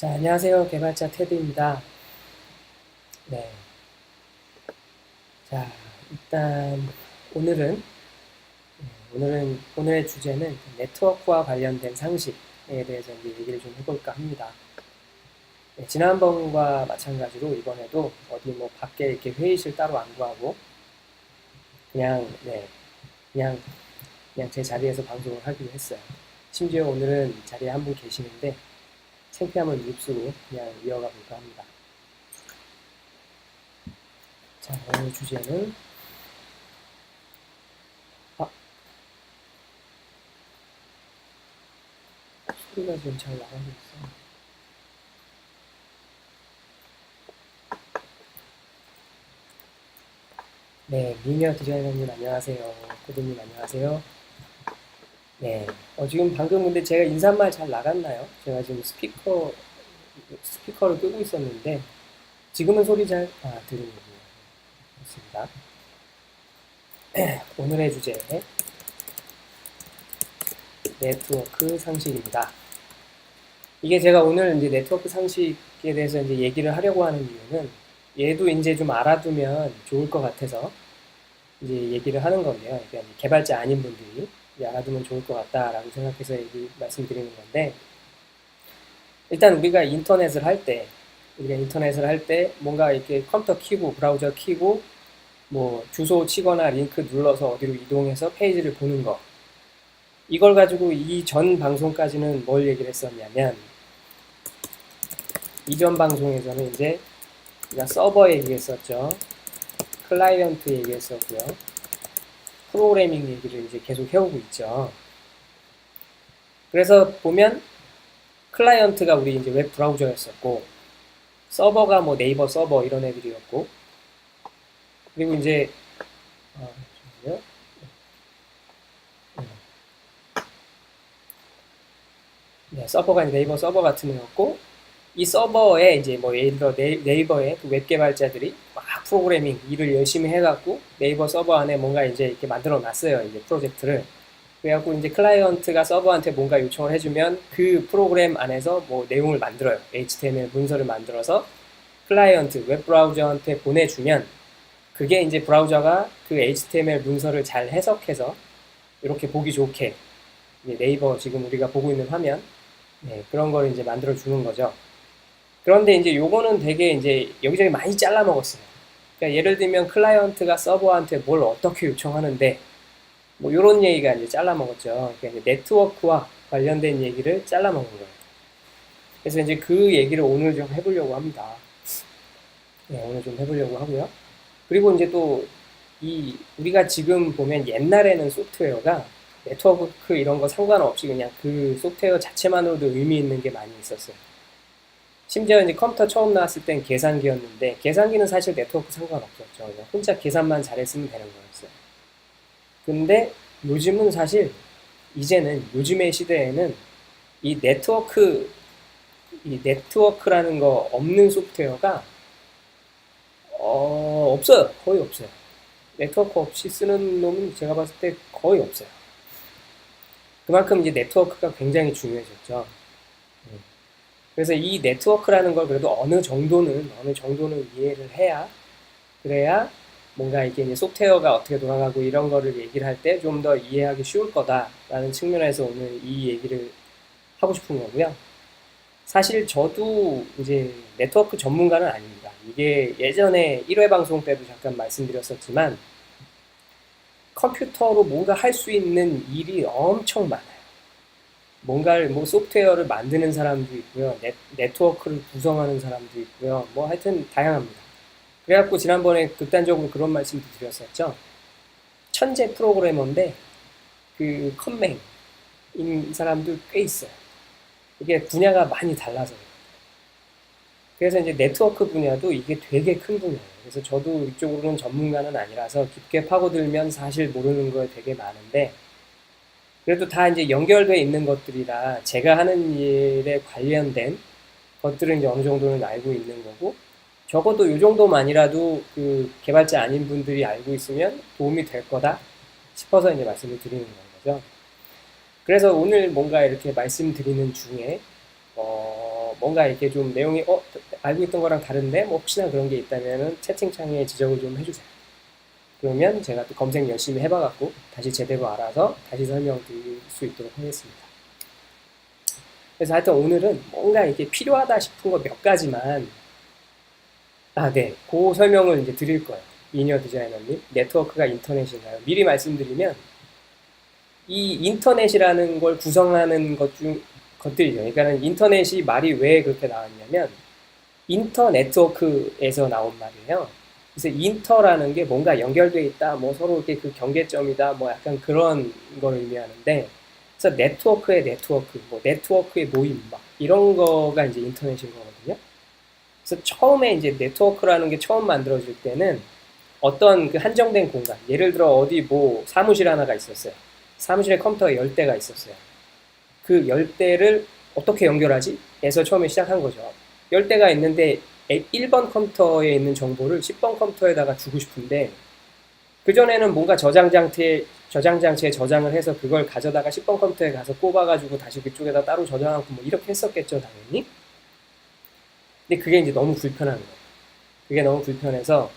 자, 안녕하세요. 개발자 테드입니다. 네. 자, 일단 오늘은 오늘의 주제는 네트워크와 관련된 상식에 대해서 이제 얘기를 좀 해볼까 합니다. 네, 지난번과 마찬가지로 이번에도 어디 뭐 밖에 이렇게 회의실 따로 안 구하고 그냥 그냥 그냥 제 자리에서 방송을 하기로 했어요. 심지어 오늘은 자리에 한 분 계시는데 창피함을 무릅쓰고 그냥 이어가 볼까 합니다. 자, 오늘 주제는 아, 소리가 지금 잘 나가고 있어. 네, 미니어 디자이너님 안녕하세요. 코드님 안녕하세요. 네, 지금 방금 근데 제가 인사말 잘 나갔나요? 제가 지금 스피커를 끄고 있었는데 지금은 소리 잘 들리는군요. 좋습니다. 오늘의 주제 네트워크 상식입니다. 이게 제가 오늘 이제 네트워크 상식에 대해서 이제 얘기를 하려고 하는 이유는 얘도 이제 좀 알아두면 좋을 것 같아서 이제 얘기를 하는 건데요. 그러니까 개발자 아닌 분들이 알아두면 좋을 것 같다라고 생각해서 말씀드리는 건데, 일단 우리가 인터넷을 할 때 뭔가 이렇게 컴퓨터 키고 브라우저 키고 뭐 주소 치거나 링크 눌러서 어디로 이동해서 페이지를 보는 거, 이걸 가지고 이 전 방송까지는 뭘 얘기를 했었냐면, 이전 방송에서는 이제 우리가 서버 얘기했었죠. 클라이언트 얘기했었고요. 프로그래밍 얘기를 이제 계속 해오고 있죠. 그래서 보면 클라이언트가 우리 이제 웹 브라우저였었고, 서버가 뭐 네이버 서버 이런 애들이었고, 그리고 이제 잠시만요. 네, 서버가 네이버 서버 같은 애였고, 이 서버에 이제 뭐 예를 들어 네이버의 그 웹 개발자들이 막 프로그래밍 일을 열심히 해갖고 네이버 서버 안에 뭔가 이제 이렇게 만들어 놨어요. 이제 프로젝트를. 그래갖고 이제 클라이언트가 서버한테 뭔가 요청을 해주면 그 프로그램 안에서 뭐 내용을 만들어요. HTML 문서를 만들어서 클라이언트 웹 브라우저한테 보내주면, 그게 이제 브라우저가 그 HTML 문서를 잘 해석해서 이렇게 보기 좋게 네이버 지금 우리가 보고 있는 화면, 그런 걸 이제 만들어 주는 거죠. 그런데 이제 요거는 되게 이제 여기저기 많이 잘라 먹었어요. 그러니까 예를 들면 클라이언트가 서버한테 뭘 어떻게 요청하는데 뭐 이런 얘기가 이제 잘라 먹었죠. 그러니까 이제 네트워크와 관련된 얘기를 잘라 먹은 거예요. 그래서 이제 그 얘기를 오늘 좀 해보려고 합니다. 네, 오늘 좀 해보려고 하고요. 그리고 이제 또 우리가 지금 보면 옛날에는 소프트웨어가 네트워크 이런 거 상관없이 그냥 그 소프트웨어 자체만으로도 의미 있는 게 많이 있었어요. 심지어 이제 컴퓨터 처음 나왔을 땐 계산기였는데, 계산기는 사실 네트워크 상관없었죠. 그냥 혼자 계산만 잘했으면 되는 거였어요. 근데 요즘은 사실 요즘의 시대에는 이 네트워크라는 거 없는 소프트웨어가 없어요. 거의 없어요. 네트워크 없이 쓰는 놈은 제가 봤을 때 거의 없어요. 그만큼 이제 네트워크가 굉장히 중요해졌죠. 그래서 이 네트워크라는 걸 그래도 어느 정도는 이해를 그래야 뭔가 이게 이제 소프트웨어가 어떻게 돌아가고 이런 거를 얘기를 할 때 좀 더 이해하기 쉬울 거다라는 측면에서 오늘 이 얘기를 하고 싶은 거고요. 사실 저도 이제 네트워크 전문가는 아닙니다. 이게 예전에 1회 방송 때도 잠깐 말씀드렸었지만, 컴퓨터로 뭔가 할 수 있는 일이 엄청 많아요. 뭔가를 뭐 소프트웨어를 만드는 사람도 있고요. 네트워크를 구성하는 사람도 있고요. 뭐 하여튼 다양합니다. 그래갖고 지난번에 극단적으로 그런 말씀도 드렸었죠. 천재 프로그래머인데 그 컴맹인 사람도 꽤 있어요. 이게 분야가 많이 달라서. 그래서 이제 네트워크 분야도 이게 되게 큰 분야예요. 그래서 저도 이쪽으로는 전문가는 아니라서 깊게 파고들면 사실 모르는 거 되게 많은데, 그래도 다 이제 연결되어 있는 것들이라 제가 하는 일에 관련된 것들은 이제 어느 정도는 알고 있는 거고, 적어도 이 정도만이라도 그 개발자 아닌 분들이 알고 있으면 도움이 될 거다 싶어서 이제 말씀을 드리는 거죠. 그래서 오늘 뭔가 이렇게 말씀드리는 중에 뭔가 이렇게 좀 내용이 알고 있던 거랑 다른데 뭐 혹시나 그런 게 있다면은 채팅창에 지적을 좀 해주세요. 그러면 제가 또 검색 열심히 해봐갖고 다시 제대로 알아서 다시 설명드릴 수 있도록 하겠습니다. 그래서 하여튼 오늘은 뭔가 이렇게 필요하다 싶은 거 몇 가지만 네, 그 설명을 이제 드릴 거예요. 미니어 디자이너님, 네트워크가 인터넷인가요? 미리 말씀드리면 이 인터넷이라는 걸 구성하는 것들이죠. 그러니까 인터넷이 말이 왜 그렇게 나왔냐면 인터네트워크에서 나온 말이에요. 그래서 인터라는 게 뭔가 연결돼 있다, 뭐 서로 이렇게 그 경계점이다, 뭐 약간 그런 걸 의미하는데, 그래서 네트워크의 네트워크, 뭐 네트워크의 모임, 막 이런 거가 이제 인터넷인 거거든요. 그래서 처음에 이제 네트워크라는 게 처음 만들어질 때는 어떤 그 한정된 공간, 예를 들어 어디 뭐 사무실 하나가 있었어요. 사무실에 컴퓨터가 10대가 있었어요. 그 10대를 어떻게 연결하지? 에서 처음에 시작한 거죠. 10대가 있는데 1번 컴퓨터에 있는 정보를 10번 컴퓨터에다가 주고 싶은데 그전에는 뭔가 저장장치에 저장을 해서 그걸 가져다가 10번 컴퓨터에 가서 꼽아가지고 다시 그쪽에다 따로 저장하고 뭐 이렇게 했었겠죠, 당연히. 근데 그게 이제 너무 불편한 거예요. 그게 너무 불편해서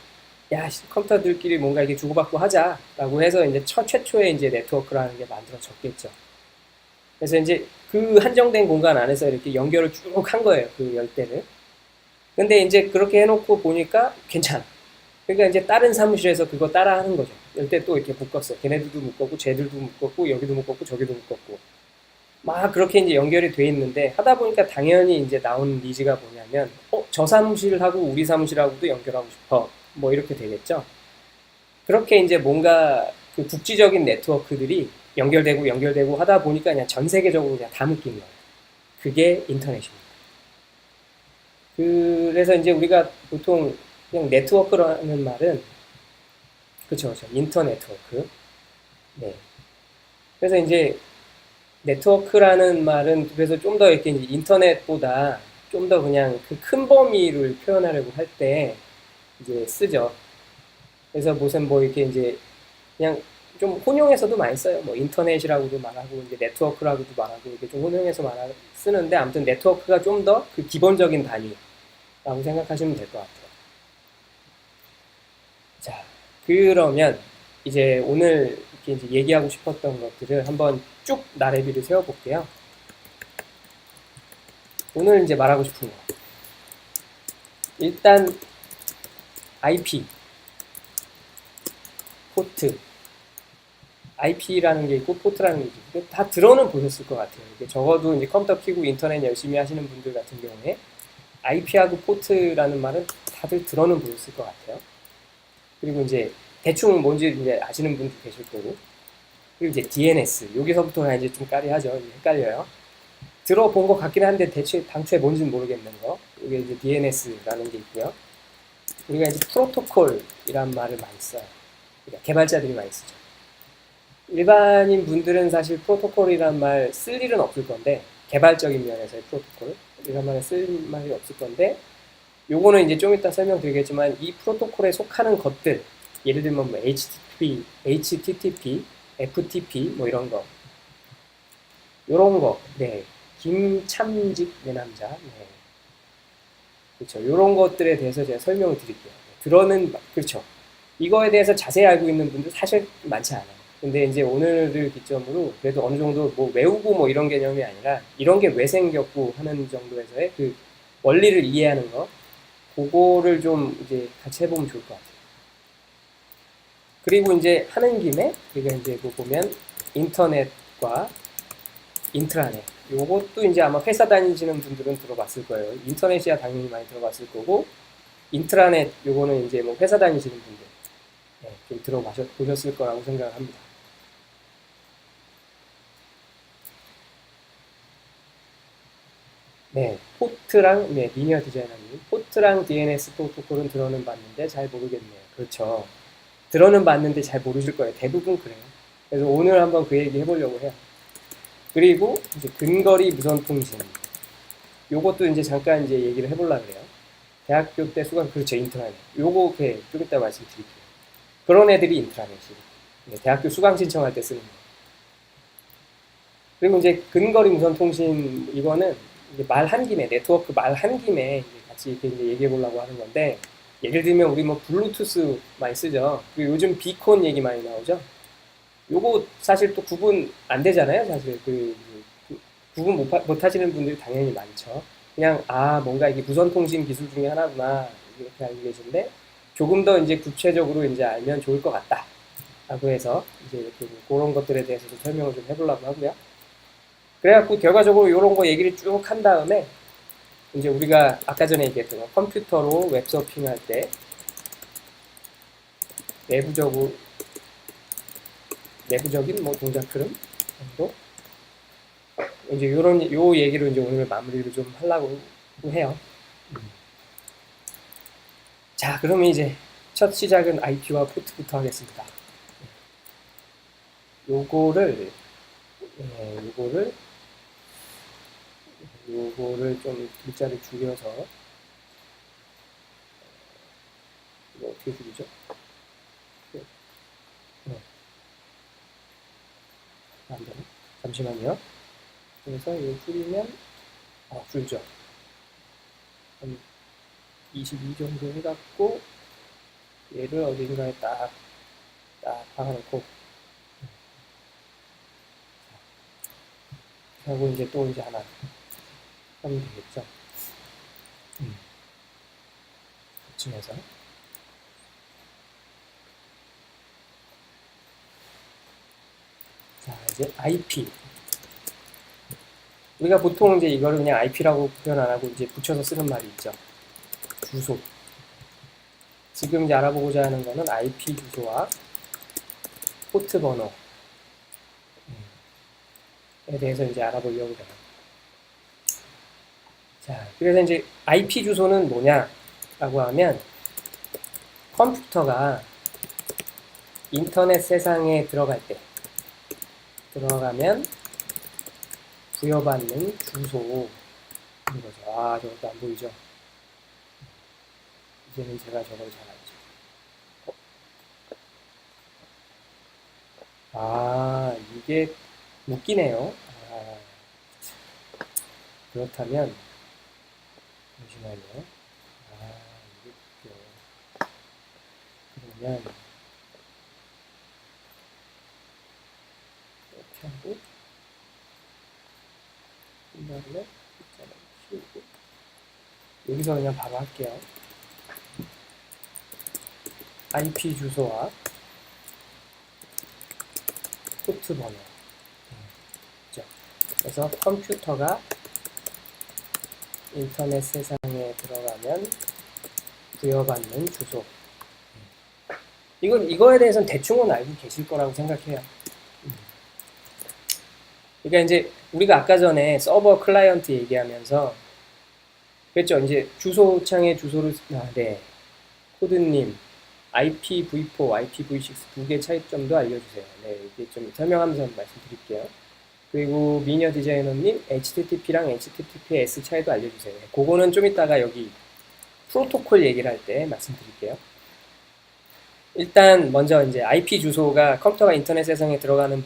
야, 컴퓨터들끼리 뭔가 이렇게 주고받고 하자라고 해서 이제 최초의 이제 네트워크라는 게 만들어졌겠죠. 그래서 이제 그 한정된 공간 안에서 이렇게 연결을 쭉 한 거예요. 그 열대를. 근데 이제 그렇게 해놓고 보니까 괜찮아. 그러니까 이제 다른 사무실에서 그거 따라 하는 거죠. 열대 또 이렇게 묶었어. 걔네들도 묶었고, 쟤들도 묶었고, 여기도 묶었고, 저기도 묶었고. 막 그렇게 이제 연결이 돼 있는데 하다 보니까 당연히 이제 나온 니즈가 뭐냐면, 저 사무실하고 우리 사무실하고도 연결하고 싶어. 뭐 이렇게 되겠죠. 그렇게 이제 뭔가 그 국지적인 네트워크들이 연결되고 하다 보니까 그냥 전 세계적으로 그냥 다 묶인 거예요. 그게 인터넷입니다. 그래서 이제 우리가 보통 그냥 네트워크라는 말은 그쵸. 인터네트워크. 네. 그래서 이제 네트워크라는 말은 그래서 좀 더 이렇게 이제 인터넷보다 좀 더 그냥 그 큰 범위를 표현하려고 할 때 이제 쓰죠. 그래서 무슨 뭐 이렇게 이제 그냥 좀 혼용해서도 많이 써요. 뭐 인터넷이라고도 말하고 이제 네트워크라고도 말하고 이렇게 좀 혼용해서 쓰는데 아무튼 네트워크가 좀 더 그 기본적인 단위라고 생각하시면 될 것 같아요. 자, 그러면 이제 오늘 이렇게 이제 얘기하고 싶었던 것들을 한번 쭉 나래비를 세워볼게요. 오늘 이제 말하고 싶은 거. 일단 IP, 포트, IP라는 게 있고 포트라는 게 있고 다 들어는 보셨을 것 같아요. 이게 적어도 이제 컴퓨터 키고 인터넷 열심히 하시는 분들 같은 경우에 IP하고 포트라는 말은 다들 들어는 보셨을 것 같아요. 그리고 이제 대충 뭔지 이제 아시는 분도 계실 거고. 그리고 이제 DNS 여기서부터가 이제 좀 까리하죠. 헷갈려요. 들어본 것 같긴 한데 대체 당초에 뭔지는 모르겠는 거. 이게 이제 DNS라는 게 있고요. 우리가 이제 프로토콜이란 말을 많이 써요. 그러니까 개발자들이 많이 쓰죠. 일반인 분들은 사실 프로토콜이란 말 쓸 일은 없을 건데 개발적인 면에서의 프로토콜 이런 말을 쓸 말이 없을 건데 요거는 이제 좀 이따 설명드리겠지만 이 프로토콜에 속하는 것들 예를 들면 뭐 HTTP, FTP 뭐 이런 거 요런 거 네. 김참직 내 남자 네. 그렇죠. 요런 것들에 대해서 제가 설명을 드릴게요. 들어는 그렇죠. 이거에 대해서 자세히 알고 있는 분들 사실 많지 않아요. 근데 이제 오늘을 기점으로 그래도 어느 정도 뭐 외우고 뭐 이런 개념이 아니라 이런 게 왜 생겼고 하는 정도에서의 그 원리를 이해하는 거 그거를 좀 이제 같이 해보면 좋을 것 같아요. 그리고 이제 하는 김에 우리가 이제 뭐 보면 인터넷과 인트라넷 요것도 이제 아마 회사 다니시는 분들은 들어봤을 거예요. 인터넷이야 당연히 많이 들어봤을 거고 인트라넷 요거는 이제 뭐 회사 다니시는 분들 네, 좀 들어보셨을 거라고 생각을 합니다. 네, 포트랑 네, 미니어 디자이너님 포트랑 DNS 프로토콜은 들어는 봤는데 잘 모르겠네요. 그렇죠. 들어는 봤는데 잘 모르실 거예요. 대부분 그래요. 그래서 오늘 한번 그 얘기 해보려고 해요. 그리고 이제 근거리 무선 통신 요것도 이제 잠깐 이제 얘기를 해보려고 그래요. 대학교 때 수강 그렇죠 인트라넷 요거 좀 이따 말씀드릴게요. 그런 애들이 인트라넷이 네, 대학교 수강 신청할 때 쓰는 거. 그리고 이제 근거리 무선 통신 이거는 이제 말한 김에 네트워크 말한 김에 이제 같이 이렇게 이제 얘기해 보려고 하는 건데 예를 들면 우리 뭐 블루투스 많이 쓰죠. 그리고 요즘 비콘 얘기 많이 나오죠. 요거 사실 또 구분 안 되잖아요. 사실 구분 못 하시는 분들이 당연히 많죠. 그냥 아 뭔가 이게 무선 통신 기술 중에 하나구나 이렇게 알고 계신데 조금 더 이제 구체적으로 이제 알면 좋을 것 같다. 라고 해서 이제 이렇게 그런 것들에 대해서도 설명을 좀 해보려고 하고요. 그래갖고 결과적으로 이런 거 얘기를 쭉 한 다음에 이제 우리가 아까 전에 얘기했던 거 컴퓨터로 웹서핑 할 때 내부적으로 내부적인 뭐 동작 흐름 정도 이제 요런 요 얘기로 이제 오늘 마무리를 좀 하려고 해요. 자, 그러면 이제 첫 시작은 IP와 포트부터 하겠습니다. 요거를 요거를 좀 글자를 줄여서 이거 어떻게 줄이죠? 안 되네. 잠시만요. 그래서 이거 줄이면 줄죠. 한 22 정도 해갖고 얘를 어딘가에 딱 박아놓고 하고 이제 또 이제 하나 하면 되겠죠. 이쯤에서 자 이제 IP 우리가 보통 이제 이거를 그냥 IP라고 표현 안 하고 이제 붙여서 쓰는 말이 있죠. 주소. 지금 이제 알아보고자 하는 거는 IP 주소와 포트 번호에 대해서 이제 알아보려고 해요. 자, 그래서 이제 IP 주소는 뭐냐라고 하면 컴퓨터가 인터넷 세상에 들어가면 부여받는 주소인 거죠. 아, 저것도 안 보이죠? 이제는 제가 저걸 잘 알죠. 아, 이게 웃기네요. 아, 그렇다면, 잠시만요. 아, 이게 웃겨. 그러면, 이렇게 하고, 그 다음에, 숫자를 키우고, 여기서 그냥 바로 할게요. IP 주소와 포트 번호. 그래서 컴퓨터가 인터넷 세상에 들어가면 부여받는 주소. 이거에 대해서는 대충은 알고 계실 거라고 생각해요. 그러니까 이제 우리가 아까 전에 서버 클라이언트 얘기하면서 그랬죠. 이제 주소창에 주소를 네. 코드님 IPv4, IPv6 두 개 차이점도 알려주세요. 네, 이렇게 좀 설명하면서 말씀드릴게요. 그리고 미니어 디자이너님 HTTP랑 HTTPS 차이도 알려주세요. 그거는 좀 이따가 여기 프로토콜 얘기를 할 때 말씀드릴게요. 일단 먼저 이제 IP 주소가 컴퓨터가 인터넷 세상에 들어가면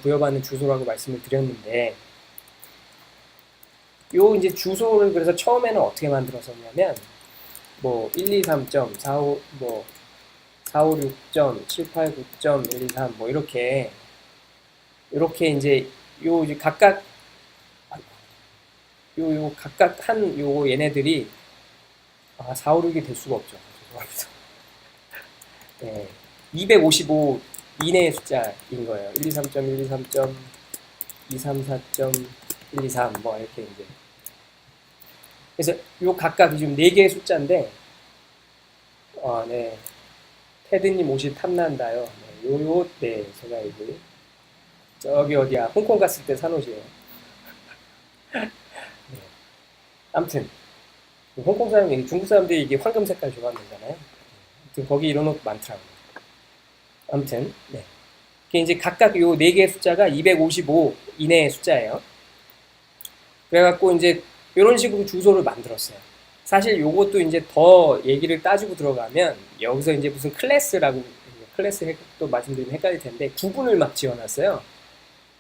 부여받는 주소라고 말씀을 드렸는데 요 이제 주소를 그래서 처음에는 어떻게 만들었었냐면 뭐 123.45 뭐 456.789.123 뭐 이렇게 이제 요 이제 각각 요 각각 한 요 얘네들이 456이 될 수가 없죠. 죄송합니다. 네, 255 이내의 숫자인 거예요. 123.123.234.123 뭐 이렇게 이제 그래서 요 각각 지금 4개의 숫자인데 네. 테드님 옷이 탐난다요. 네, 제가 이제 저기 어디야 홍콩 갔을 때 산 옷이에요. 네. 아무튼 홍콩 사람이 중국 사람들이 이게 황금 색깔 좋아한다잖아요. 아무튼 거기 이런 옷 많더라고요. 아무튼 네. 이게 이제 각각 요 4개의 숫자가 255 이내의 숫자예요. 그래갖고 이제 이런 식으로 주소를 만들었어요. 사실 요것도 이제 더 얘기를 따지고 들어가면 여기서 이제 무슨 클래스 또 말씀드리면 헷갈릴 텐데 구분을 막 지어놨어요.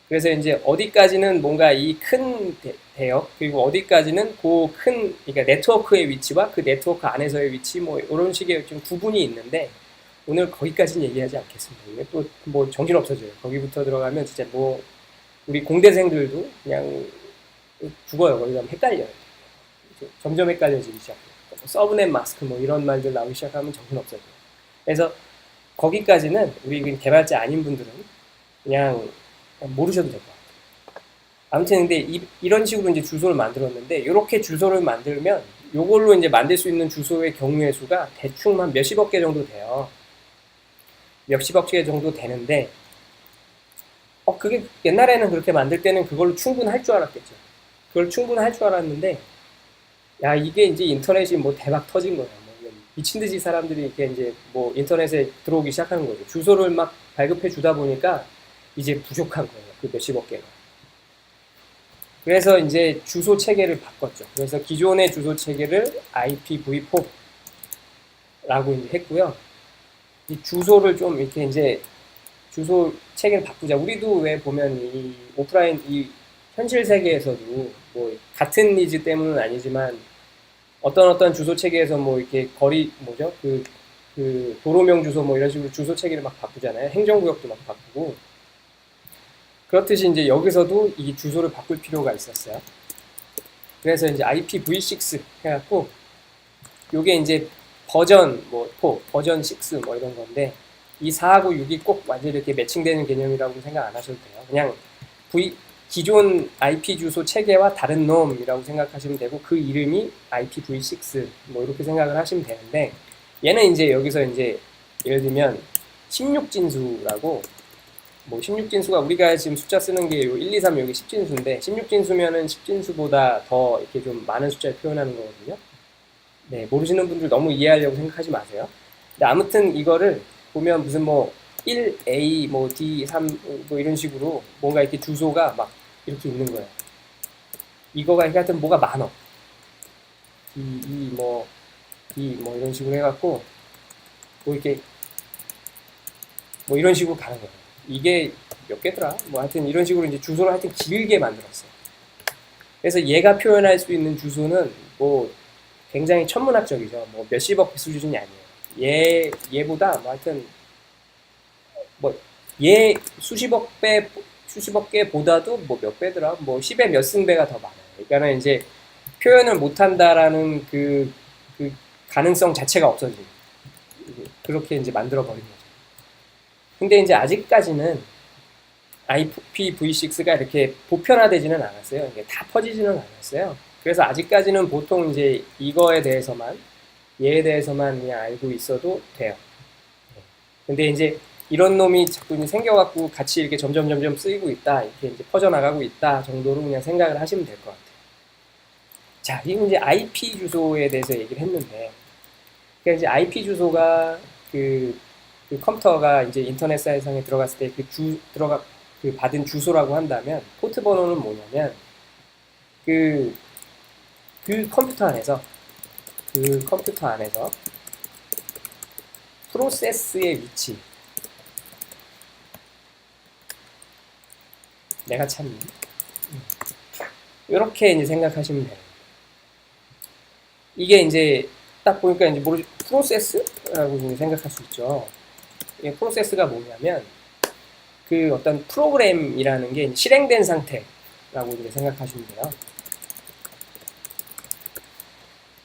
그래서 이제 어디까지는 뭔가 이 큰 대역, 그리고 어디까지는 그 큰, 그러니까 네트워크의 위치와 그 네트워크 안에서의 위치, 뭐 이런 식의 좀 구분이 있는데, 오늘 거기까지는 얘기하지 않겠습니다. 이게 또 뭐 정신 없어져요. 거기부터 들어가면 진짜 뭐 우리 공대생들도 그냥 죽어요. 거기 가면 헷갈려요. 점점 헷갈려지기 시작해요. 서브넷 마스크 뭐 이런 말들 나오기 시작하면 정신 없어져요. 그래서 거기까지는 우리 개발자 아닌 분들은 그냥 모르셔도 될 것 같아요. 아무튼 근데 이런 식으로 이제 주소를 만들었는데, 이렇게 주소를 만들면 요걸로 이제 만들 수 있는 주소의 경우의 수가 대충 한 몇십억 개 정도 돼요. 몇십억 개 정도 되는데, 그게 옛날에는 그렇게 만들 때는 그걸로 충분할 줄 알았겠죠. 그걸 충분할 줄 알았는데, 야, 이게 이제 인터넷이 뭐 대박 터진 거예요. 뭐 미친 듯이 사람들이 이렇게 이제 뭐 인터넷에 들어오기 시작하는 거죠. 주소를 막 발급해 주다 보니까 이제 부족한 거예요. 그 몇십억 개가. 그래서 이제 주소 체계를 바꿨죠. 그래서 기존의 주소 체계를 IPv4라고 이제 했고요. 이 주소를 좀 이렇게 이제 주소 체계를 바꾸자. 우리도 왜 보면 이 오프라인 이 현실 세계에서도 뭐 같은 니즈 때문은 아니지만 어떤 주소 체계에서 뭐 이렇게 거리 뭐죠? 그 도로명 주소 뭐 이런 식으로 주소 체계를 막 바꾸잖아요. 행정구역도 막 바꾸고. 그렇듯이 이제 여기서도 이 주소를 바꿀 필요가 있었어요. 그래서 이제 IPv6 해갖고 요게 이제 버전 뭐 4, 버전 6 뭐 이런 건데 이 4하고 6이 꼭 완전히 이렇게 매칭되는 개념이라고 생각 안 하셔도 돼요. 그냥 기존 IP 주소 체계와 다른 놈이라고 생각하시면 되고 그 이름이 IPv6 뭐 이렇게 생각을 하시면 되는데 얘는 이제 여기서 이제 예를 들면 16진수라고 뭐 16진수가 우리가 지금 숫자 쓰는 게 1, 2, 3 여기 10진수인데 16진수면은 10진수보다 더 이렇게 좀 많은 숫자를 표현하는 거거든요. 네, 모르시는 분들 너무 이해하려고 생각하지 마세요. 근데 아무튼 이거를 보면 무슨 뭐 1A 뭐 D 3 뭐 이런 식으로 뭔가 이렇게 주소가 막 이렇게 있는 거예요. 이거가 이렇게 하여튼 뭐가 많어. D 뭐 D 뭐 이런 식으로 해갖고 뭐 이렇게 뭐 이런 식으로 가는 거예요. 이게 몇 개더라? 뭐 하여튼 이런 식으로 이제 주소를 하여튼 길게 만들었어요. 그래서 얘가 표현할 수 있는 주소는 뭐 굉장히 천문학적이죠. 뭐 몇십억 수준이 아니에요. 얘보다 뭐 하여튼 뭐 얘 수십억 개보다도 뭐 몇 배더라? 뭐 10의 몇 승배가 더 많아요. 그러니까는 이제 표현을 못한다라는 그 가능성 자체가 없어지고 그렇게 이제 만들어 버린 거죠. 근데 이제 아직까지는 IPv6가 이렇게 보편화되지는 않았어요. 이게 다 퍼지지는 않았어요. 그래서 아직까지는 보통 이제 이거에 대해서만 얘에 대해서만 그냥 알고 있어도 돼요. 근데 이제 이런 놈이 자꾸 이제 생겨갖고 같이 이렇게 점점 쓰이고 있다, 이렇게 이제 퍼져나가고 있다 정도로 그냥 생각을 하시면 될 것 같아요. 자, 이건 이제 IP 주소에 대해서 얘기를 했는데, 그러니까 이제 IP 주소가 그 컴퓨터가 이제 인터넷 사이트상에 들어갔을 때 그 받은 주소라고 한다면 포트 번호는 뭐냐면 그 컴퓨터 안에서 프로세스의 위치, 내가 참 이렇게 이제 생각하시면 돼요. 이게 이제 딱 보니까 이제 모르지 프로세스라고 생각할 수 있죠. 이게 프로세스가 뭐냐면 그 어떤 프로그램이라는 게 실행된 상태라고 이제 생각하시면 돼요.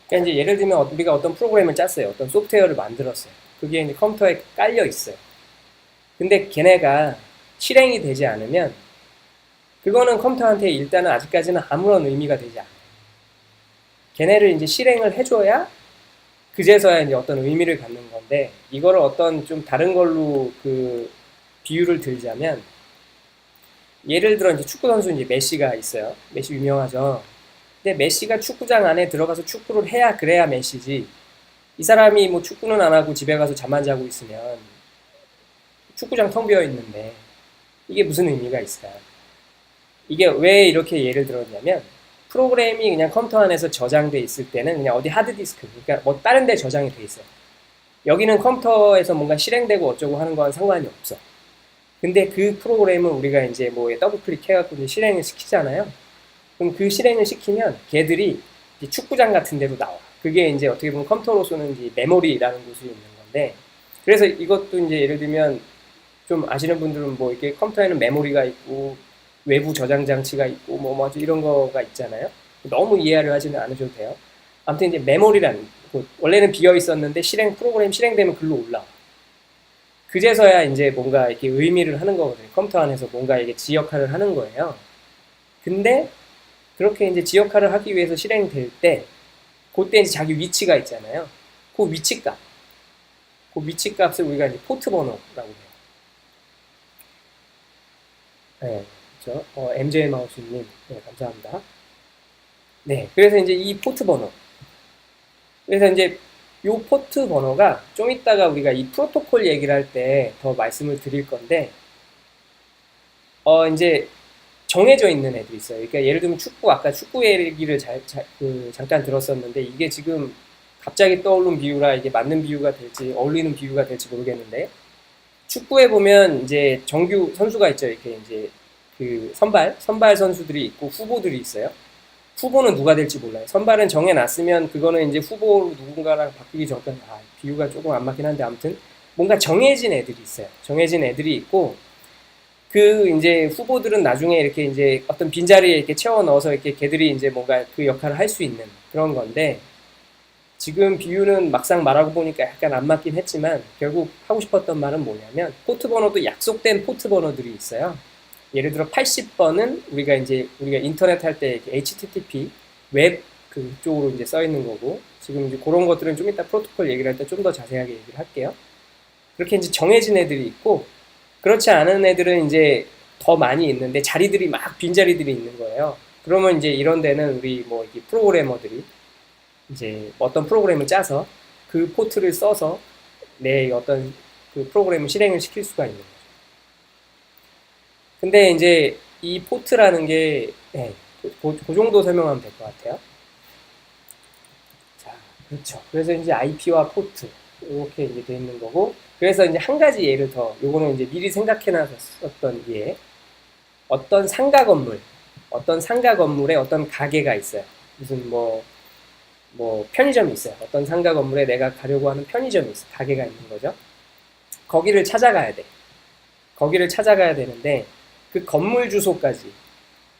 그러니까 이제 예를 들면 우리가 어떤 프로그램을 짰어요. 어떤 소프트웨어를 만들었어요. 그게 이제 컴퓨터에 깔려 있어요. 근데 걔네가 실행이 되지 않으면 그거는 컴퓨터한테 일단은 아직까지는 아무런 의미가 되지 않아요. 걔네를 이제 실행을 해줘야 그제서야 이제 어떤 의미를 갖는 건데, 이거를 어떤 좀 다른 걸로 그 비유를 들자면, 예를 들어 이제 축구 선수 이제 메시가 있어요. 메시 유명하죠. 근데 메시가 축구장 안에 들어가서 축구를 해야 그래야 메시지. 이 사람이 뭐 축구는 안 하고 집에 가서 잠만 자고 있으면 축구장 텅 비어 있는데 이게 무슨 의미가 있을까요? 이게 왜 이렇게 예를 들었냐면, 프로그램이 그냥 컴퓨터 안에서 저장돼 있을 때는 그냥 어디 하드디스크, 그러니까 뭐 다른 데 저장이 돼 있어요. 여기는 컴퓨터에서 뭔가 실행되고 어쩌고 하는 건 상관이 없어. 근데 그 프로그램을 우리가 이제 뭐 더블 클릭해갖고 이제 실행을 시키잖아요. 그럼 그 실행을 시키면 걔들이 이제 축구장 같은 데로 나와. 그게 이제 어떻게 보면 컴퓨터로서는 이제 메모리라는 곳이 있는 건데, 그래서 이것도 이제 예를 들면 좀 아시는 분들은 뭐 이렇게 컴퓨터에는 메모리가 있고 외부 저장 장치가 있고 뭐 이런 거가 있잖아요. 너무 이해를 하지는 않으셔도 돼요. 아무튼 이제 메모리라는 곳, 원래는 비어 있었는데 프로그램 실행되면 글로 올라와. 그제서야 이제 뭔가 이렇게 의미를 하는 거거든요. 컴퓨터 안에서 뭔가 이게 지 역할을 하는 거예요. 근데 그렇게 이제 지 역할을 하기 위해서 실행될 때, 그때 이제 자기 위치가 있잖아요. 그 위치값. 그 위치값을 우리가 이제 포트 번호라고 해요. 네, 그렇죠. MJ 마우스님, 네, 감사합니다. 네, 그래서 이제 이 포트 번호. 그래서 이제 요 포트 번호가 좀 이따가 우리가 이 프로토콜 얘기를 할 때 더 말씀을 드릴 건데, 이제 정해져 있는 애들이 있어요. 그러니까 예를 들면 아까 축구 얘기를 잠깐 들었었는데, 이게 지금 갑자기 떠오른 비유라 이게 맞는 비유가 될지, 어울리는 비유가 될지 모르겠는데, 축구에 보면 이제 정규 선수가 있죠. 이렇게 이제 그 선발 선수들이 있고 후보들이 있어요. 후보는 누가 될지 몰라요. 선발은 정해놨으면 그거는 이제 후보 누군가랑 바뀌기 전까지, 비유가 조금 안 맞긴 한데 아무튼 뭔가 정해진 애들이 있어요. 정해진 애들이 있고, 그 이제 후보들은 나중에 이렇게 이제 어떤 빈자리에 이렇게 채워 넣어서 이렇게 걔들이 이제 뭔가 그 역할을 할 수 있는 그런 건데, 지금 비유는 막상 말하고 보니까 약간 안 맞긴 했지만 결국 하고 싶었던 말은 뭐냐면, 포트 번호도 약속된 포트 번호들이 있어요. 예를 들어 80번은 우리가 인터넷 할 때 HTTP 웹 그쪽으로 이제 써 있는 거고, 지금 이제 그런 것들은 좀 이따 프로토콜 얘기를 할 때 좀 더 자세하게 얘기를 할게요. 그렇게 이제 정해진 애들이 있고, 그렇지 않은 애들은 이제 더 많이 있는데 자리들이 막 빈자리들이 있는 거예요. 그러면 이제 이런 데는 우리 뭐 이렇게 프로그래머들이 이제 어떤 프로그램을 짜서 그 포트를 써서 내 어떤 그 프로그램을 실행을 시킬 수가 있는 거죠. 근데 이제 이 포트라는 게, 네, 그 정도 설명하면 될 것 같아요. 자, 그렇죠. 그래서 이제 IP와 포트 이렇게 이제 돼 있는 거고, 그래서 이제 한 가지 예를 더, 요거는 이제 미리 생각해놨었던 예, 어떤 상가 건물에 어떤 가게가 있어요. 무슨 뭐 편의점이 있어요. 어떤 상가 건물에 내가 가려고 하는 편의점이 있어, 가게가 있는 거죠. 거기를 찾아가야 돼. 거기를 찾아가야 되는데 그 건물 주소까지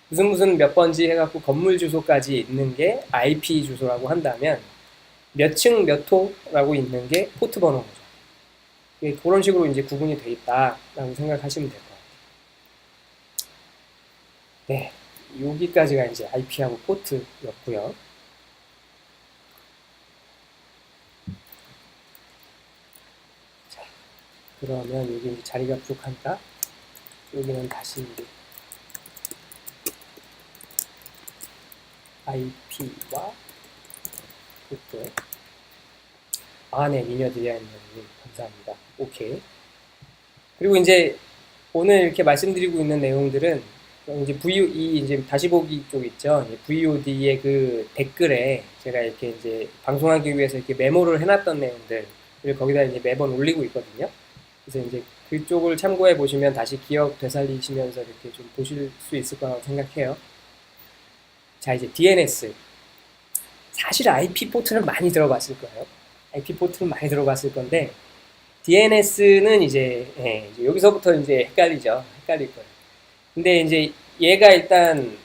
무슨 몇 번지 해갖고 건물 주소까지 있는 게 IP 주소라고 한다면, 몇 층 몇 호라고 있는 게 포트 번호인 거죠. 그런 식으로 이제 구분이 돼 있다라고 생각하시면 될 것 같아요. 네, 여기까지가 이제 IP하고 포트였고요. 자, 그러면 여기 이제 자리가 부족하니까 여기는 다시 이제 IP와 포트. 네, 미녀 디자이너님 감사합니다. 오케이. 그리고 이제 오늘 이렇게 말씀드리고 있는 내용들은 이제 이제 다시 보기 쪽 있죠. VOD의 그 댓글에 제가 이렇게 이제 방송하기 위해서 이렇게 메모를 해놨던 내용들을 거기다 이제 매번 올리고 있거든요. 그래서 이제 그쪽을 참고해 보시면 다시 기억 되살리시면서 이렇게 좀 보실 수 있을 거라고 생각해요. 자, 이제 DNS. 사실 IP 포트는 많이 들어봤을 거예요. IP 포트는 많이 들어봤을 건데, DNS는 이제 여기서부터 이제 헷갈리죠. 헷갈릴 거예요. 근데 이제 얘가 일단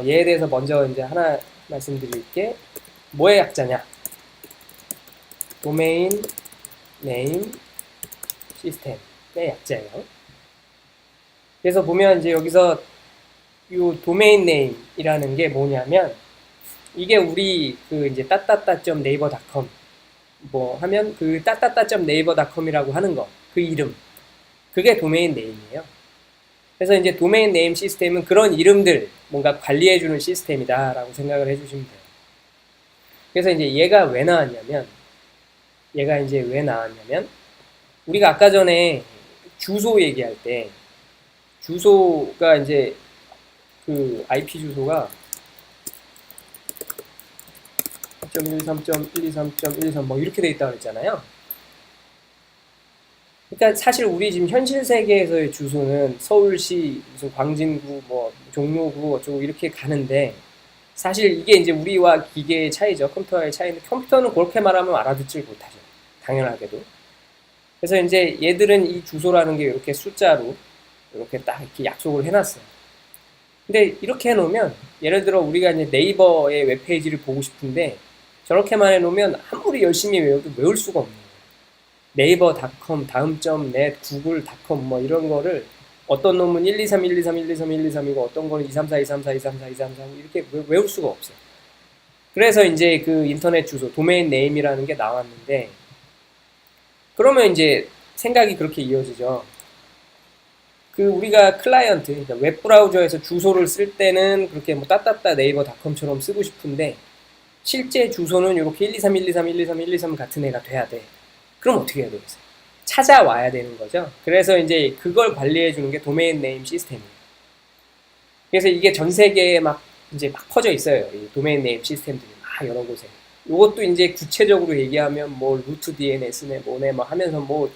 얘에 대해서 먼저 이제 하나 말씀드릴게. 뭐의 약자냐? 도메인 네임 시스템의 약자예요. 그래서 보면 이제 여기서 이 도메인 네임이라는 게 뭐냐면, 이게 우리 그 이제 따따따.naver.com 뭐 하면 그 따따따.naver.com이라고 하는 거, 그 이름, 그게 도메인 네임이에요. 그래서 이제 도메인 네임 시스템은 그런 이름들 뭔가 관리해주는 시스템이다라고 생각을 해주시면 돼요. 그래서 이제 얘가 이제 왜 나왔냐면, 우리가 아까 전에 주소 얘기할 때 주소가 이제 그 IP 주소가 1.13.123.123 뭐 이렇게 돼 있다고 그랬잖아요. 그러니까 사실 우리 지금 현실 세계에서의 주소는 서울시, 무슨 광진구, 뭐 종로구 어쩌고 이렇게 가는데 사실 이게 이제 우리와 기계의 차이죠. 컴퓨터의 차이인데 컴퓨터는 그렇게 말하면 알아듣질 못하죠. 당연하게도. 그래서 이제 얘들은 이 주소라는 게 이렇게 숫자로 이렇게 딱 이렇게 약속을 해놨어요. 근데 이렇게 해놓으면 예를 들어 우리가 이제 네이버의 웹페이지를 보고 싶은데 저렇게만 해놓으면 아무리 열심히 외워도 외울 수가 없는 거예요. 네이버닷컴, 다음.net, 구글닷컴 뭐 이런 거를 어떤 놈은 123, 123, 123, 123이고 어떤 거는 234, 234, 234, 233 이렇게 외울 수가 없어요. 그래서 이제 그 인터넷 주소, 도메인 네임이라는 게 나왔는데 그러면 이제 생각이 그렇게 이어지죠. 그 우리가 클라이언트, 그러니까 웹브라우저에서 주소를 쓸 때는 그렇게 뭐 따따따 네이버닷컴처럼 쓰고 싶은데 실제 주소는 이렇게 123, 123, 123, 123 같은 애가 돼야 돼. 그럼 어떻게 해야 되겠어요? 찾아와야 되는 거죠. 그래서 이제 그걸 관리해 주는 게 도메인 네임 시스템이에요. 그래서 이게 전 세계에 막 이제 막 퍼져 있어요. 이 도메인 네임 시스템들이 막 여러 곳에. 이것도 이제 구체적으로 얘기하면 뭐 루트 DNS네 뭐네 뭐 하면서 뭐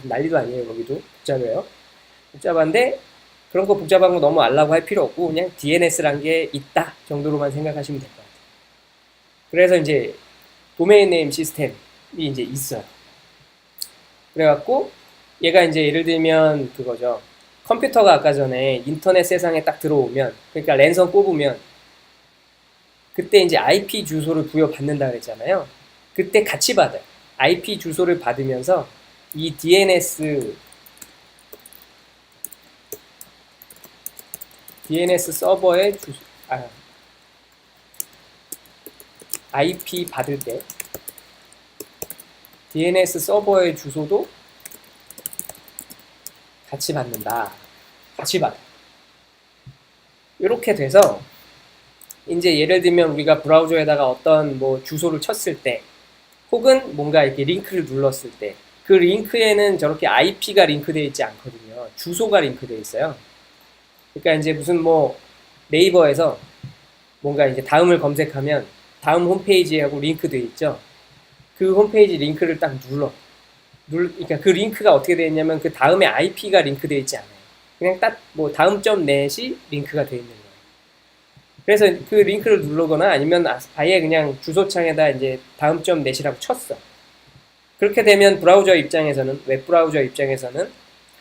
난리도 아니에요. 거기도 복잡해요. 복잡한데 그런 거 복잡한 거 너무 알라고 할 필요 없고 그냥 DNS란 게 있다 정도로만 생각하시면 될 것 같아요. 그래서 이제 도메인 네임 시스템이 이제 있어요. 그래갖고 얘가 이제 예를 들면 그거죠. 컴퓨터가 아까 전에 인터넷 세상에 딱 들어오면 그러니까 랜선 꼽으면 그때 이제 IP 주소를 부여받는다 그랬잖아요. 그때 같이 받아요. IP 주소를 받으면서 이 DNS 서버의 주소, IP 받을 때 DNS 서버의 주소도 같이 받는다. 같이 받아. 이렇게 돼서 이제 예를 들면 우리가 브라우저에다가 어떤 뭐 주소를 쳤을 때 혹은 뭔가 이렇게 링크를 눌렀을 때 그 링크에는 저렇게 IP가 링크되어 있지 않거든요. 주소가 링크되어 있어요. 그러니까 이제 무슨 뭐 네이버에서 뭔가 이제 다음을 검색하면 다음 홈페이지하고 링크되어 있죠. 그 홈페이지 링크를 딱 그러니까 그 링크가 어떻게 되어 있냐면 그 다음에 IP가 링크되어 있지 않아요. 그냥 딱 뭐 다음.net이 링크가 되어 있는 거예요. 그래서 그 링크를 누르거나 아니면 아예 그냥 주소창에다 이제 다음.net이라고 쳤어. 그렇게 되면 브라우저 입장에서는, 웹 브라우저 입장에서는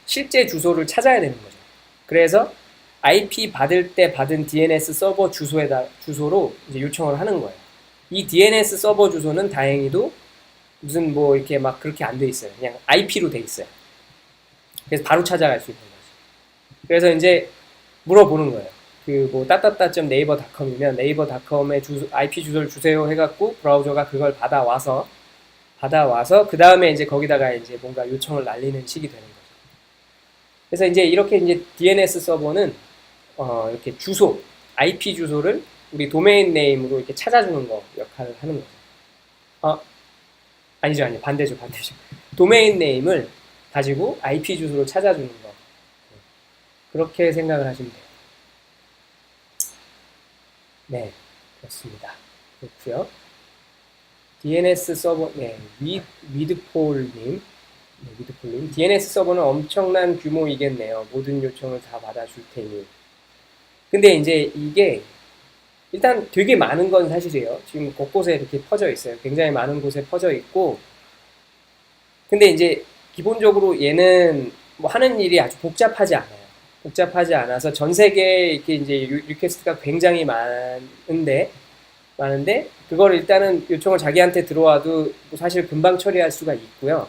실제 주소를 찾아야 되는 거죠. 그래서 IP 받을 때 받은 DNS 서버 주소로 이제 요청을 하는 거예요. 이 DNS 서버 주소는 다행히도 무슨 뭐 이렇게 막 그렇게 안 돼 있어요. 그냥 IP로 돼 있어요. 그래서 바로 찾아갈 수 있는 거죠. 그래서 이제 물어보는 거예요. 그 뭐 따따따.naver.com이면 naver.com의 IP 주소를 주세요 해갖고 브라우저가 그걸 받아와서 그 다음에 이제 거기다가 이제 뭔가 요청을 날리는 식이 되는 거죠. 그래서 이제 이렇게 이제 DNS 서버는 이렇게 주소, IP 주소를 우리 도메인 네임으로 이렇게 찾아주는 거 역할을 하는 거죠. 아니죠, 반대죠. 도메인 네임을 가지고 IP 주소로 찾아주는 거. 그렇게 생각을 하시면 돼요. 네, 그렇습니다. 그렇고요. DNS 서버, 네, 위드폴님, DNS 서버는 엄청난 규모이겠네요. 모든 요청을 다 받아줄 테니. 근데 이제 이게 일단 되게 많은 건 사실이에요. 지금 곳곳에 이렇게 퍼져 있어요. 굉장히 많은 곳에 퍼져 있고, 근데 이제 기본적으로 얘는 뭐 하는 일이 아주 복잡하지 않아요. 복잡하지 않아서 전 세계에 이렇게 이제 리퀘스트가 굉장히 많은데 그걸 일단은 요청을 자기한테 들어와도 사실 금방 처리할 수가 있고요.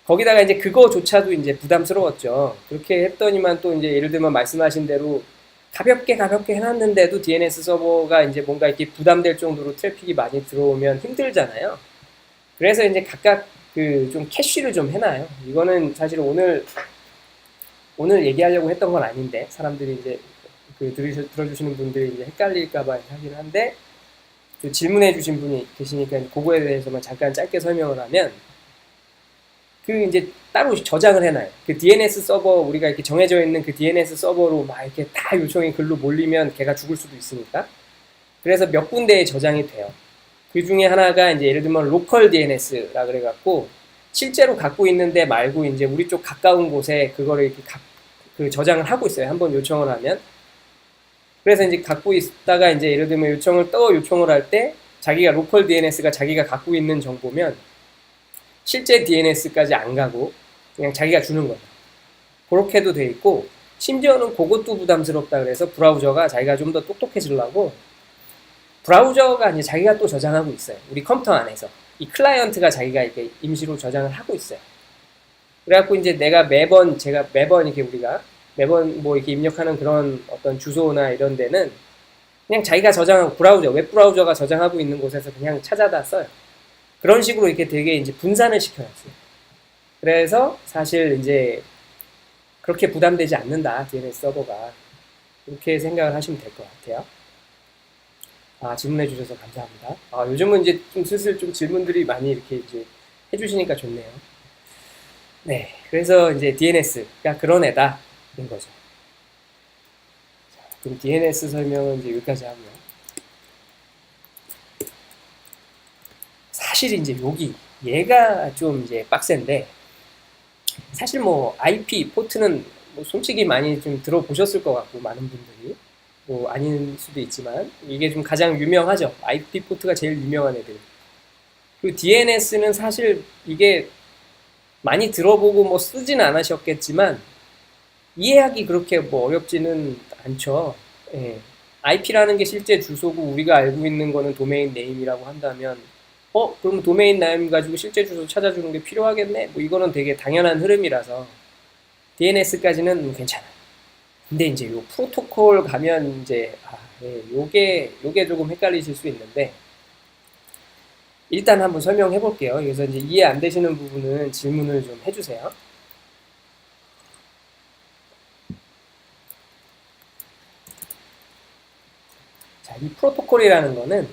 거기다가 이제 그거조차도 이제 부담스러웠죠. 그렇게 했더니만 또 이제 예를 들면 말씀하신 대로 가볍게 해놨는데도 DNS 서버가 이제 뭔가 이렇게 부담될 정도로 트래픽이 많이 들어오면 힘들잖아요. 그래서 이제 각각 그 좀 캐쉬를 좀 해놔요. 이거는 사실 오늘 얘기하려고 했던 건 아닌데 사람들이 이제 그 들어주시는 분들이 이제 헷갈릴까봐 하긴 한데 질문해주신 분이 계시니까 그거에 대해서만 잠깐 짧게 설명을 하면 그 이제 따로 저장을 해놔요. 그 DNS 서버 우리가 이렇게 정해져 있는 그 DNS 서버로 막 이렇게 다 요청이 글로 몰리면 걔가 죽을 수도 있으니까 그래서 몇 군데에 저장이 돼요. 그 중에 하나가 이제 예를 들면 로컬 DNS라 그래갖고 실제로 갖고 있는데 말고 이제 우리 쪽 가까운 곳에 그거를 이렇게 그 저장을 하고 있어요. 한번 요청을 하면. 그래서 이제 갖고 있다가 이제 예를 들면 요청을 할 때 자기가 로컬 DNS가 자기가 갖고 있는 정보면 실제 DNS까지 안 가고 그냥 자기가 주는 거예요. 그렇게도 돼 있고, 심지어는 그것도 부담스럽다 그래서 브라우저가 자기가 좀 더 똑똑해지려고 브라우저가 이제 자기가 또 저장하고 있어요. 우리 컴퓨터 안에서. 이 클라이언트가 자기가 이렇게 임시로 저장을 하고 있어요. 그래갖고 이제 제가 매번 이렇게 우리가 매번 뭐 이렇게 입력하는 그런 어떤 주소나 이런 데는 그냥 자기가 저장하고 웹 브라우저가 저장하고 있는 곳에서 그냥 찾아다 써요. 그런 식으로 이렇게 되게 이제 분산을 시켜놨어요. 그래서 사실 이제 그렇게 부담되지 않는다, DNS 서버가. 이렇게 생각을 하시면 될 것 같아요. 질문해 주셔서 감사합니다. 요즘은 이제 좀 슬슬 좀 질문들이 많이 이렇게 이제 해주시니까 좋네요. 네, 그래서 이제 DNS가 그런 애다인 거죠. 자, 그럼 DNS 설명은 이제 여기까지 하고요. 사실 이제 얘가 좀 이제 빡센데, 사실 뭐 IP 포트는 뭐 솔직히 많이 좀 들어보셨을 것 같고, 많은 분들이 뭐 아닌 수도 있지만 이게 좀 가장 유명하죠. IP 포트가 제일 유명한 애들. 그리고 DNS는 사실 이게 많이 들어보고 뭐 쓰진 않으셨겠지만 이해하기 그렇게 뭐 어렵지는 않죠. 예. IP라는 게 실제 주소고 우리가 알고 있는 거는 도메인 네임이라고 한다면 그럼 도메인 네임 가지고 실제 주소 찾아주는 게 필요하겠네? 뭐 이거는 되게 당연한 흐름이라서 DNS까지는 괜찮아요. 근데 이제 요 프로토콜 가면 이제 요게 조금 헷갈리실 수 있는데 일단 한번 설명해 볼게요. 그래서 이제 이해 안 되시는 부분은 질문을 좀 해주세요. 자, 이 프로토콜이라는 거는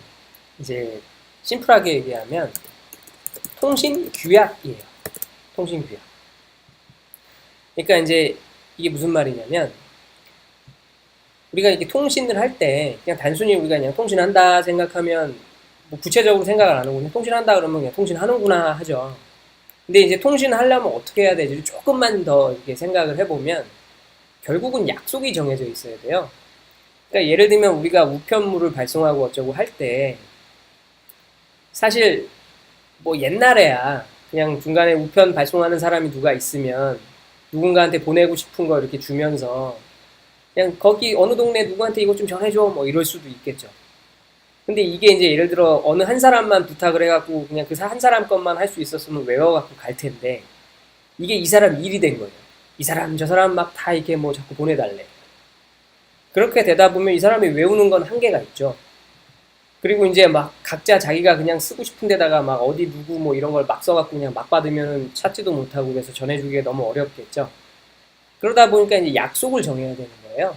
이제 심플하게 얘기하면 통신 규약이에요. 통신 규약. 그러니까 이제 이게 무슨 말이냐면 우리가 이렇게 통신을 할 때 그냥 단순히 우리가 그냥 통신한다 생각하면 뭐 구체적으로 생각을 안 하고 그냥 통신한다 그러면 그냥 통신하는구나 하죠. 근데 이제 통신하려면 어떻게 해야 되지? 조금만 더 이렇게 생각을 해보면 결국은 약속이 정해져 있어야 돼요. 그러니까 예를 들면 우리가 우편물을 발송하고 어쩌고 할 때 사실 뭐 옛날에야 그냥 중간에 우편 발송하는 사람이 누가 있으면 누군가한테 보내고 싶은 거 이렇게 주면서 그냥 거기 어느 동네 누구한테 이거 좀 전해줘 뭐 이럴 수도 있겠죠. 근데 이게 이제 예를 들어 어느 한 사람만 부탁을 해갖고 그냥 그 한 사람 것만 할 수 있었으면 외워갖고 갈 텐데 이게 이 사람 일이 된 거예요. 이 사람 저 사람 막 다 이렇게 뭐 자꾸 보내달래. 그렇게 되다 보면 이 사람이 외우는 건 한계가 있죠. 그리고 이제 막 각자 자기가 그냥 쓰고 싶은 데다가 막 어디 누구 뭐 이런 걸 막 써갖고 그냥 막 받으면 찾지도 못하고 그래서 전해주기가 너무 어렵겠죠. 그러다 보니까 이제 약속을 정해야 되는 거예요.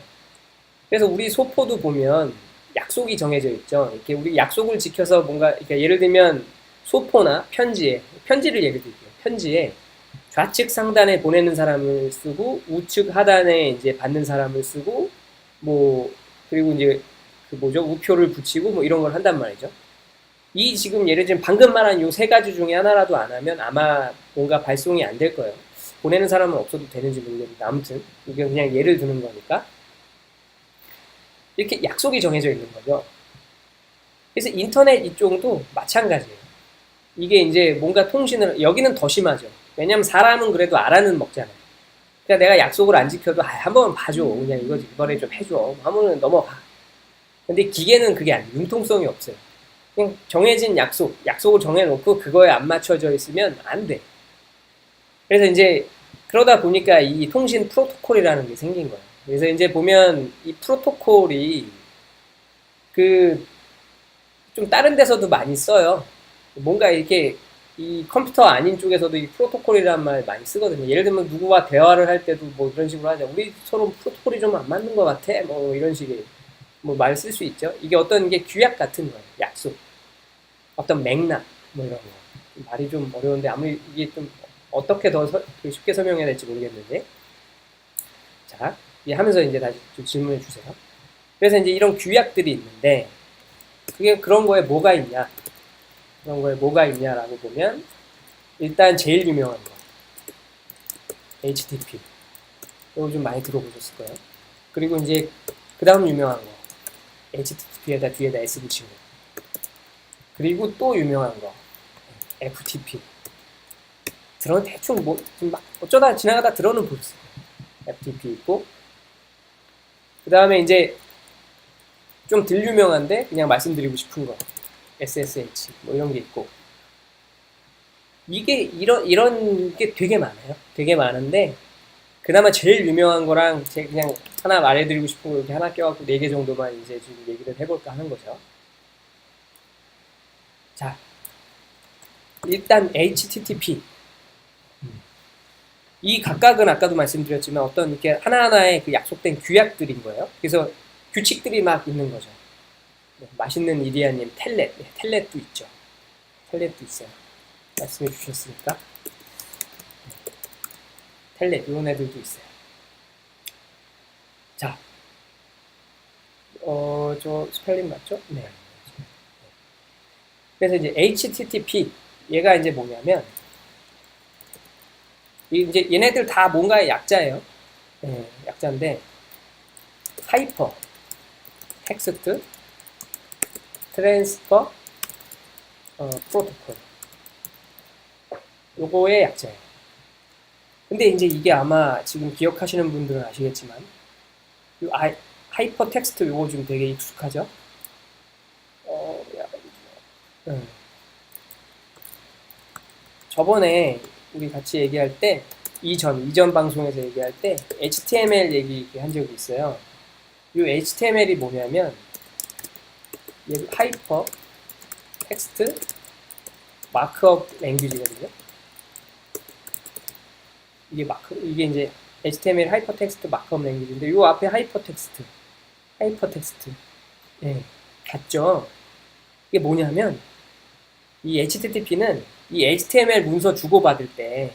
그래서 우리 소포도 보면 약속이 정해져 있죠. 이렇게 우리 약속을 지켜서 뭔가, 그러니까 예를 들면 소포나 편지를 예를 들게요. 편지에 좌측 상단에 보내는 사람을 쓰고 우측 하단에 이제 받는 사람을 쓰고 뭐 그리고 이제 우표를 붙이고 뭐 이런 걸 한단 말이죠. 이 지금 예를 들면 방금 말한 요 세 가지 중에 하나라도 안 하면 아마 뭔가 발송이 안 될 거예요. 보내는 사람은 없어도 되는지 모르겠는데 아무튼 이게 그냥 예를 드는 거니까 이렇게 약속이 정해져 있는 거죠. 그래서 인터넷 이쪽도 마찬가지예요. 이게 이제 뭔가 통신을 여기는 더 심하죠. 왜냐면 사람은 그래도 알아는 먹잖아요. 그러니까 내가 약속을 안 지켜도 한 번만 봐줘. 그냥 이번에 좀 해줘. 하면은 넘어가. 근데 기계는 그게 아니에요. 융통성이 없어요. 그냥 정해진 약속을 정해놓고 그거에 안 맞춰져 있으면 안 돼. 그래서 이제 그러다 보니까 이 통신 프로토콜이라는 게 생긴 거예요. 그래서 이제 보면 이 프로토콜이 좀 다른 데서도 많이 써요. 뭔가 이렇게 이 컴퓨터 아닌 쪽에서도 이 프로토콜이라는 말 많이 쓰거든요. 예를 들면 누구와 대화를 할 때도 뭐 이런 식으로 하죠. 우리 서로 프로토콜이 좀 안 맞는 것 같아. 뭐 이런 식의 뭐 말 쓸 수 있죠. 이게 어떤 게 규약 같은 거예요. 약속. 어떤 맥락 뭐 이런 거. 말이 좀 어려운데 아무리 이게 좀 어떻게 더 쉽게 설명해야 될지 모르겠는데. 자, 하면서 이제 다시 좀 질문해 주세요. 그래서 이제 이런 규약들이 있는데 그게 그런 거에 뭐가 있냐? 그런 거에 뭐가 있냐라고 보면 일단 제일 유명한 거 HTTP. 이거 좀 많이 들어보셨을 거예요. 그리고 이제 그 다음 유명한 거 HTTP에다 뒤에다 S 붙인 거. 그리고 또 유명한 거 FTP. 들어는 대충 뭐 좀 막 어쩌다 지나가다 들어는 보셨을 거예요. FTP 있고 그 다음에 이제 좀 덜 유명한데 그냥 말씀드리고 싶은 거 SSH 뭐 이런 게 있고 이게 이런 게 되게 많아요. 되게 많은데 그나마 제일 유명한 거랑 제 그냥 하나 말해드리고 싶은 거 이렇게 하나 껴갖고 4개 정도만 이제 지금 얘기를 해볼까 하는 거죠. 자, 일단 HTTP 이 각각은 아까도 말씀드렸지만 어떤 이렇게 하나하나의 그 약속된 규약들인 거예요. 그래서 규칙들이 막 있는 거죠. 네, 맛있는 이리아님 텔넷, 네, 텔넷도 있죠. 텔넷도 있어요. 말씀해 주셨으니까 텔넷 이런 애들도 있어요. 자, 저 스펠링 맞죠? 네. 그래서 이제 HTTP 얘가 이제 뭐냐면 이제 얘네들 다 뭔가의 약자예요. 네, 약자인데 하이퍼 텍스트 트랜스퍼 프로토콜 요거의 약자예요. 근데 이제 이게 아마 지금 기억하시는 분들은 아시겠지만 요 하이퍼 텍스트 요거 좀 되게 익숙하죠? 저번에 우리 같이 얘기할 때 이전 방송에서 얘기할 때 HTML 얘기한 적이 있어요. 이 HTML이 뭐냐면 하이퍼 텍스트 마크업 랭귀지거든요. 이게 이제 HTML 하이퍼 텍스트 마크업 랭귀지인데 요 앞에 하이퍼 텍스트 예, 같죠? 이게 뭐냐면 이 HTTP는 이 HTML 문서 주고받을 때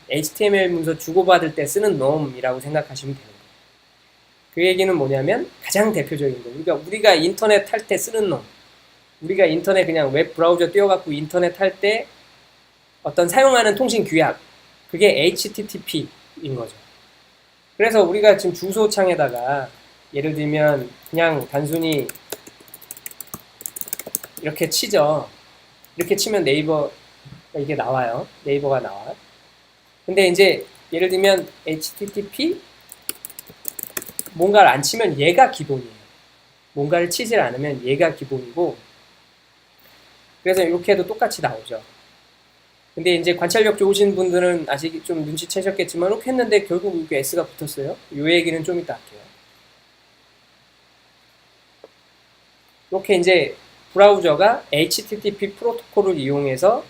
HTML 문서 주고받을 때 쓰는 놈이라고 생각하시면 되는 거예요. 그 얘기는 뭐냐면 가장 대표적인 거. 그러니까 우리가 인터넷 할 때 쓰는 놈. 우리가 인터넷 그냥 웹 브라우저 띄워갖고 인터넷 할 때 어떤 사용하는 통신 규약. 그게 HTTP인 거죠. 그래서 우리가 지금 주소창에다가 예를 들면 그냥 단순히 이렇게 치죠. 이렇게 치면 네이버 이게 나와요. 네이버가 나와요. 근데 이제 예를 들면 HTTP 뭔가를 안 치면 얘가 기본이에요. 뭔가를 치질 않으면 얘가 기본이고 그래서 이렇게 해도 똑같이 나오죠. 근데 이제 관찰력 좋으신 분들은 아직 좀 눈치채셨겠지만 이렇게 했는데 결국 이게 S가 붙었어요. 이 얘기는 좀 이따 할게요. 이렇게 이제 브라우저가 HTTP 프로토콜을 이용해서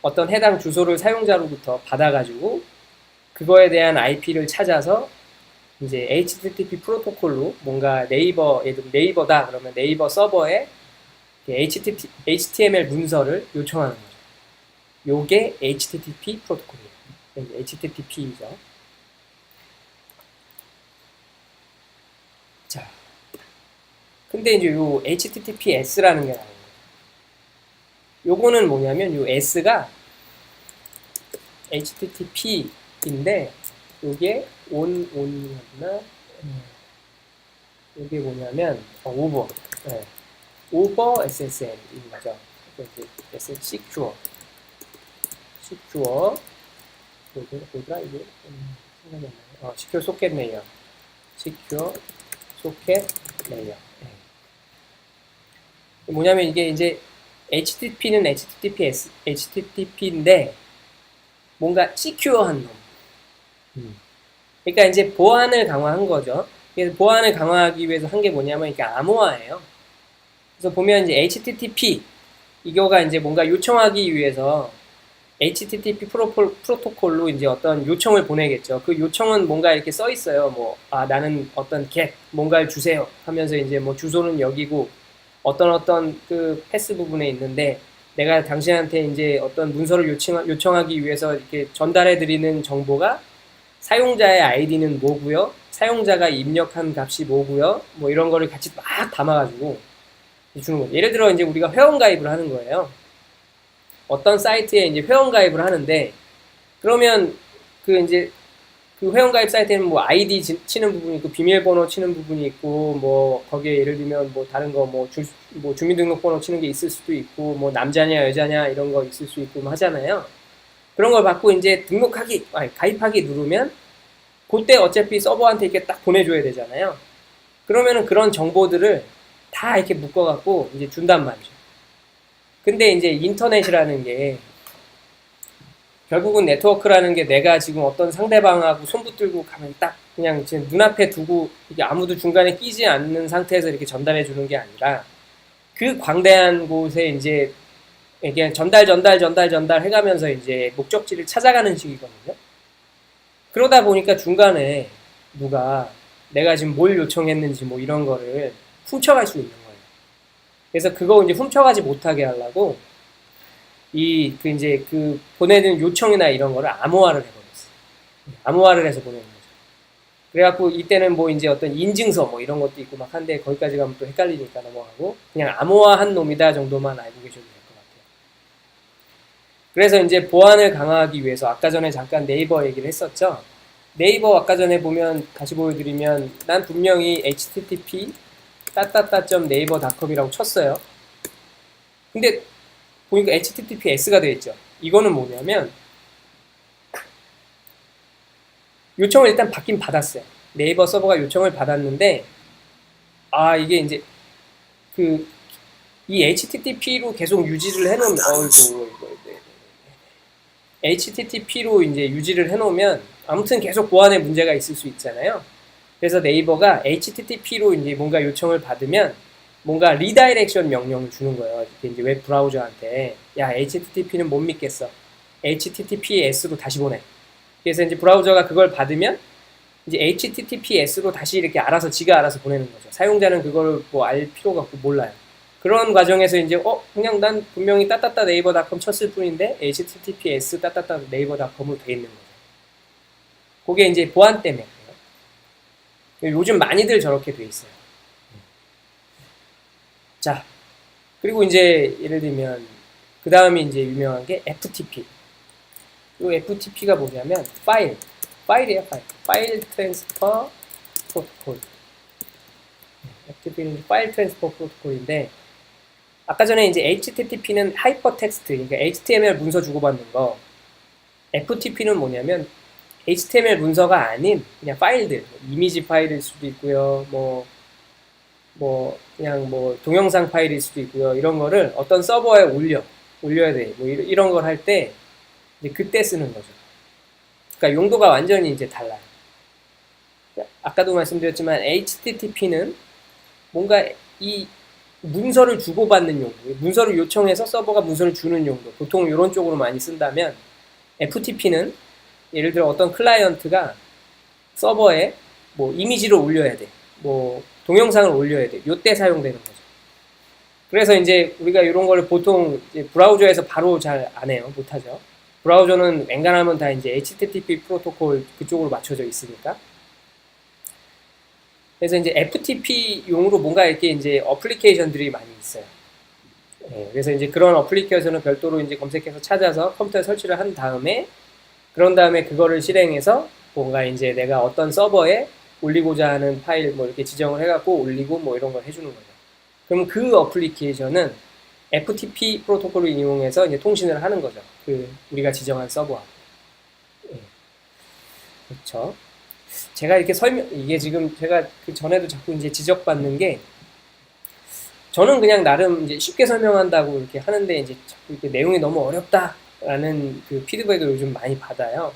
어떤 해당 주소를 사용자로부터 받아가지고 그거에 대한 IP를 찾아서 이제 HTTP 프로토콜로 뭔가 네이버다 그러면 네이버 서버에 HTML 문서를 요청하는 거죠. 요게 HTTP 프로토콜이에요. HTTP죠. 자, 근데 이제 요 HTTPS라는 게 나와요. 요거는 뭐냐면 요 S가 HTTP인데 요게 온이었나? 요게 뭐냐면 오버 오버 SSL인 거죠. secure 뭐더라 이게 생각이 안 나요. secure socket layer secure socket layer 뭐냐면 이게 이제 HTTP는 HTTP인데 뭔가 시큐어한 놈. 그러니까 이제 보안을 강화한 거죠. 그래서 보안을 강화하기 위해서 한 게 뭐냐면 이게 암호화예요. 그래서 보면 이제 HTTP 이거가 이제 뭔가 요청하기 위해서 HTTP 프로토콜로 이제 어떤 요청을 보내겠죠. 그 요청은 뭔가 이렇게 써 있어요. 뭐 나는 어떤 get 뭔가를 주세요 하면서 이제 뭐 주소는 여기고 어떤 그 패스 부분에 있는데 내가 당신한테 이제 어떤 문서를 요청하기 위해서 이렇게 전달해 드리는 정보가 사용자의 아이디는 뭐고요, 사용자가 입력한 값이 뭐고요, 뭐 이런 거를 같이 막 담아가지고 주는 거예요. 예를 들어 이제 우리가 회원 가입을 하는 거예요. 어떤 사이트에 이제 회원 가입을 하는데, 그러면 그 이제 그 회원가입 사이트에는 뭐 아이디 치는 부분이 있고 비밀번호 치는 부분이 있고 뭐 거기에 예를 들면 뭐 다른 거 뭐 주민등록번호 치는 게 있을 수도 있고 뭐 남자냐 여자냐 이런 거 있을 수 있고 뭐 하잖아요. 그런 걸 받고 이제 가입하기 누르면 그때 어차피 서버한테 이렇게 딱 보내줘야 되잖아요. 그러면은 그런 정보들을 다 이렇게 묶어갖고 이제 준단 말이죠. 근데 이제 인터넷이라는 게 결국은 네트워크라는 게 내가 지금 어떤 상대방하고 손붙들고 가만히 딱 그냥 지금 눈앞에 두고 이게 아무도 중간에 끼지 않는 상태에서 이렇게 전달해 주는 게 아니라 그 광대한 곳에 이제 이게 전달 해가면서 이제 목적지를 찾아가는 식이거든요. 그러다 보니까 중간에 누가 내가 지금 뭘 요청했는지 뭐 이런 거를 훔쳐갈 수 있는 거예요. 그래서 그거 이제 훔쳐가지 못하게 하려고 이제 보내는 요청이나 이런 거를 암호화를 해버렸어요. 암호화를 해서 보내는 거죠. 그래갖고 이때는 뭐 이제 어떤 인증서 뭐 이런 것도 있고 막 한데 거기까지 가면 또 헷갈리니까 넘어가고 그냥 암호화한 놈이다 정도만 알고 계셔도 될 것 같아요. 그래서 이제 보안을 강화하기 위해서 아까 전에 잠깐 네이버 얘기를 했었죠. 네이버 아까 전에 보면 다시 보여드리면 난 분명히 http .naver.com이라고 쳤어요. 근데 보니까 https가 되어 있죠. 이거는 뭐냐면 요청을 일단 받긴 받았어요. 네이버 서버가 요청을 받았는데 이게 이제 이 http로 계속 유지를 해놓으면 http로 이제 유지를 해놓으면 아무튼 계속 보안에 문제가 있을 수 있잖아요. 그래서 네이버가 http로 이제 뭔가 요청을 받으면 뭔가 리다이렉션 명령을 주는 거예요. 이제 웹 브라우저한테 야 http는 못 믿겠어. https로 다시 보내. 그래서 이제 브라우저가 그걸 받으면 이제 https로 다시 이렇게 지가 알아서 보내는 거죠. 사용자는 그걸 뭐 알 필요가 없고 몰라요. 그런 과정에서 이제 그냥 난 분명히 네이버.com 쳤을 뿐인데 https 네이버.com으로 돼 있는 거죠. 그게 이제 보안 때문에 그래요. 요즘 많이들 저렇게 돼 있어요. 자, 그리고 이제 예를 들면 그 다음에 이제 유명한 게 FTP. 이 FTP가 뭐냐면 파일이에요. 파일 트랜스퍼 프로토콜. FTP는 파일 트랜스퍼 프로토콜인데 아까 전에 이제 HTTP는 하이퍼텍스트, 그러니까 HTML 문서 주고받는 거. FTP는 뭐냐면 HTML 문서가 아닌 그냥 파일들, 이미지 파일일 수도 있고요. 그냥 동영상 파일일 수도 있고요. 이런 거를 어떤 서버에 올려야 돼. 뭐 이런 걸 할 때 이제 그때 쓰는 거죠. 그러니까 용도가 완전히 이제 달라요. 아까도 말씀드렸지만 HTTP는 뭔가 이 문서를 주고받는 용도, 문서를 요청해서 서버가 문서를 주는 용도, 보통 이런 쪽으로 많이 쓴다면 FTP는 예를 들어 어떤 클라이언트가 서버에 뭐 이미지를 올려야 돼, 뭐 동영상을 올려야 돼, 요때 사용되는 거죠. 그래서 이제 우리가 이런 거를 보통 이제 브라우저에서 바로 잘 안 해요, 못하죠. 브라우저는 웬간하면 다 이제 HTTP 프로토콜 그쪽으로 맞춰져 있으니까. 그래서 이제 FTP용으로 뭔가 이렇게 이제 어플리케이션들이 많이 있어요. 그래서 이제 그런 어플리케이션을 별도로 이제 검색해서 찾아서 컴퓨터에 설치를 한 다음에 그런 다음에 그거를 실행해서 뭔가 이제 내가 어떤 서버에 올리고자 하는 파일 뭐 이렇게 지정을 해갖고 올리고 뭐 이런 걸 해주는 거죠. 그럼 그 어플리케이션은 FTP 프로토콜을 이용해서 이제 통신을 하는 거죠. 우리가 지정한 서버하고. 그렇죠. 제가 이렇게 이게 지금 제가 그 전에도 자꾸 이제 지적받는 게 저는 그냥 나름 이제 쉽게 설명한다고 이렇게 하는데 이제 자꾸 이렇게 내용이 너무 어렵다라는 그 피드백을 요즘 많이 받아요.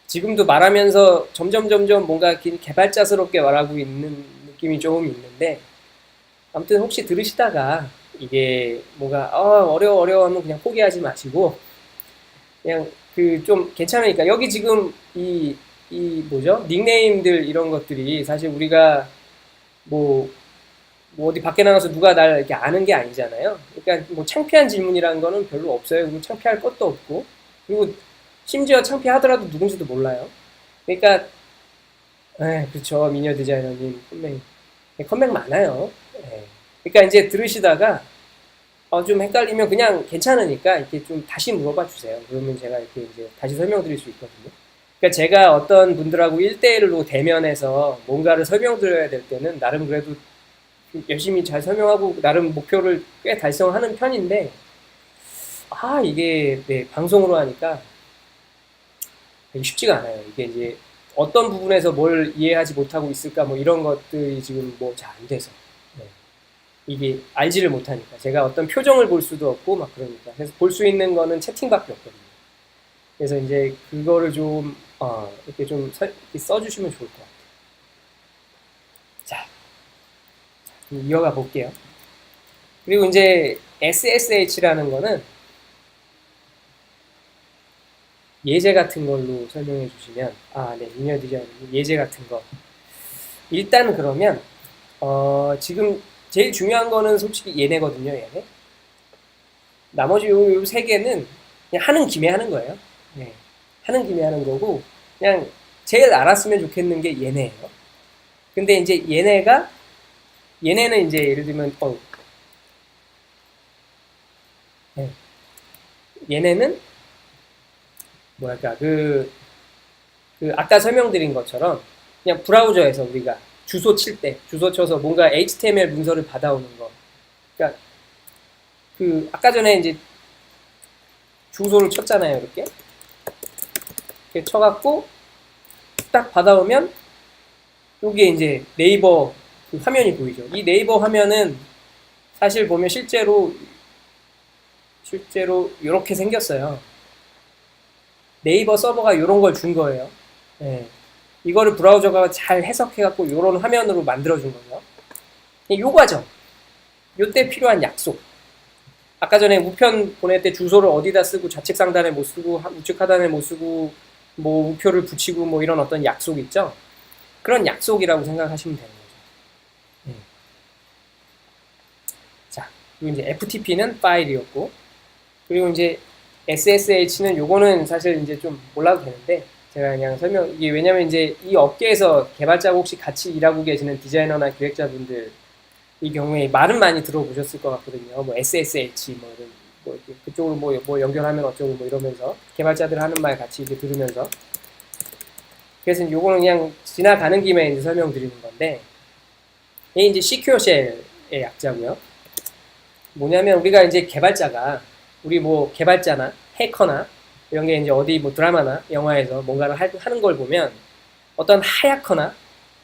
지금도 말하면서 점점 뭔가 개발자스럽게 말하고 있는 느낌이 조금 있는데 아무튼 혹시 들으시다가 이게 뭐가 어려워 하면 그냥 포기하지 마시고 그냥 좀 괜찮으니까 여기 지금 이 뭐죠? 닉네임들 이런 것들이 사실 우리가 뭐 어디 밖에 나가서 누가 날 이렇게 아는 게 아니잖아요. 그러니까 뭐 창피한 질문이라는 거는 별로 없어요. 그리고 창피할 것도 없고 그리고 심지어 창피하더라도 누군지도 몰라요. 그러니까 그렇죠. 미녀 디자이너님 컴맹 많아요. 그러니까 이제 들으시다가 좀 헷갈리면 그냥 괜찮으니까 이렇게 좀 다시 물어봐 주세요. 그러면 제가 이렇게 이제 다시 설명드릴 수 있거든요. 그러니까 제가 어떤 분들하고 1대1로 대면해서 뭔가를 설명드려야 될 때는 나름 그래도 열심히 잘 설명하고 나름 목표를 꽤 달성하는 편인데, 이게 네, 방송으로 하니까 쉽지가 않아요. 이게 이제 어떤 부분에서 뭘 이해하지 못하고 있을까 뭐 이런 것들이 지금 뭐 잘 안 돼서. 네. 이게 알지를 못하니까 제가 어떤 표정을 볼 수도 없고 막 그러니까 그래서 볼 수 있는 거는 채팅밖에 없거든요. 그래서 이제 그거를 좀 이렇게 좀 이렇게 써주시면 좋을 것 같아요. 자, 이어가 볼게요. 그리고 이제 SSH라는 거는 예제 같은 걸로 설명해 주시면 네, 리니어 디자인 예제 같은 거. 일단 그러면 지금 제일 중요한 거는 솔직히 얘네거든요, 얘네. 나머지 요 세 개는 그냥 하는 김에 하는 거예요. 네. 하는 김에 하는 거고, 그냥 제일 알았으면 좋겠는 게 얘네예요. 근데 이제 얘네는 이제 예를 들면, 네. 얘네는 뭐랄까, 아까 설명드린 것처럼 그냥 브라우저에서 우리가 주소 칠 때, 주소 쳐서 뭔가 HTML 문서를 받아오는 거. 그러니까 아까 전에 이제 주소를 쳤잖아요, 이렇게 쳐갖고 딱 받아오면 여기에 이제 네이버 화면이 보이죠. 이 네이버 화면은 사실 보면 실제로 이렇게 생겼어요. 네이버 서버가 이런 걸 준 거예요. 네. 이거를 브라우저가 잘 해석해갖고 이런 화면으로 만들어준 거죠. 요 과정, 요때 필요한 약속. 아까 전에 우편 보낼 때 주소를 어디다 쓰고 좌측 상단에 못 쓰고 우측 하단에 못 쓰고 뭐 우표를 붙이고 뭐 이런 어떤 약속 있죠. 그런 약속이라고 생각하시면 되는 거죠. 자, 그리고 이제 FTP는 파일이었고, 그리고 이제 SSH는 요거는 사실 이제 좀 몰라도 되는데 제가 그냥 이게 왜냐면 이제 이 업계에서 개발자고 혹시 같이 일하고 계시는 디자이너나 기획자분들 이 경우에 말은 많이 들어보셨을 것 같거든요. 뭐 SSH 뭐 이런 뭐 그쪽으로 뭐 연결하면 어쩌고 뭐 이러면서 개발자들 하는 말 같이 이렇게 들으면서 그래서 요거는 그냥 지나가는 김에 이제 설명드리는 건데 이게 이제 시큐어 쉘의 약자고요. 뭐냐면 우리가 이제 우리 뭐 개발자나 해커나 이런 게 이제 어디 뭐 드라마나 영화에서 뭔가를 하는 걸 보면 어떤 하얗거나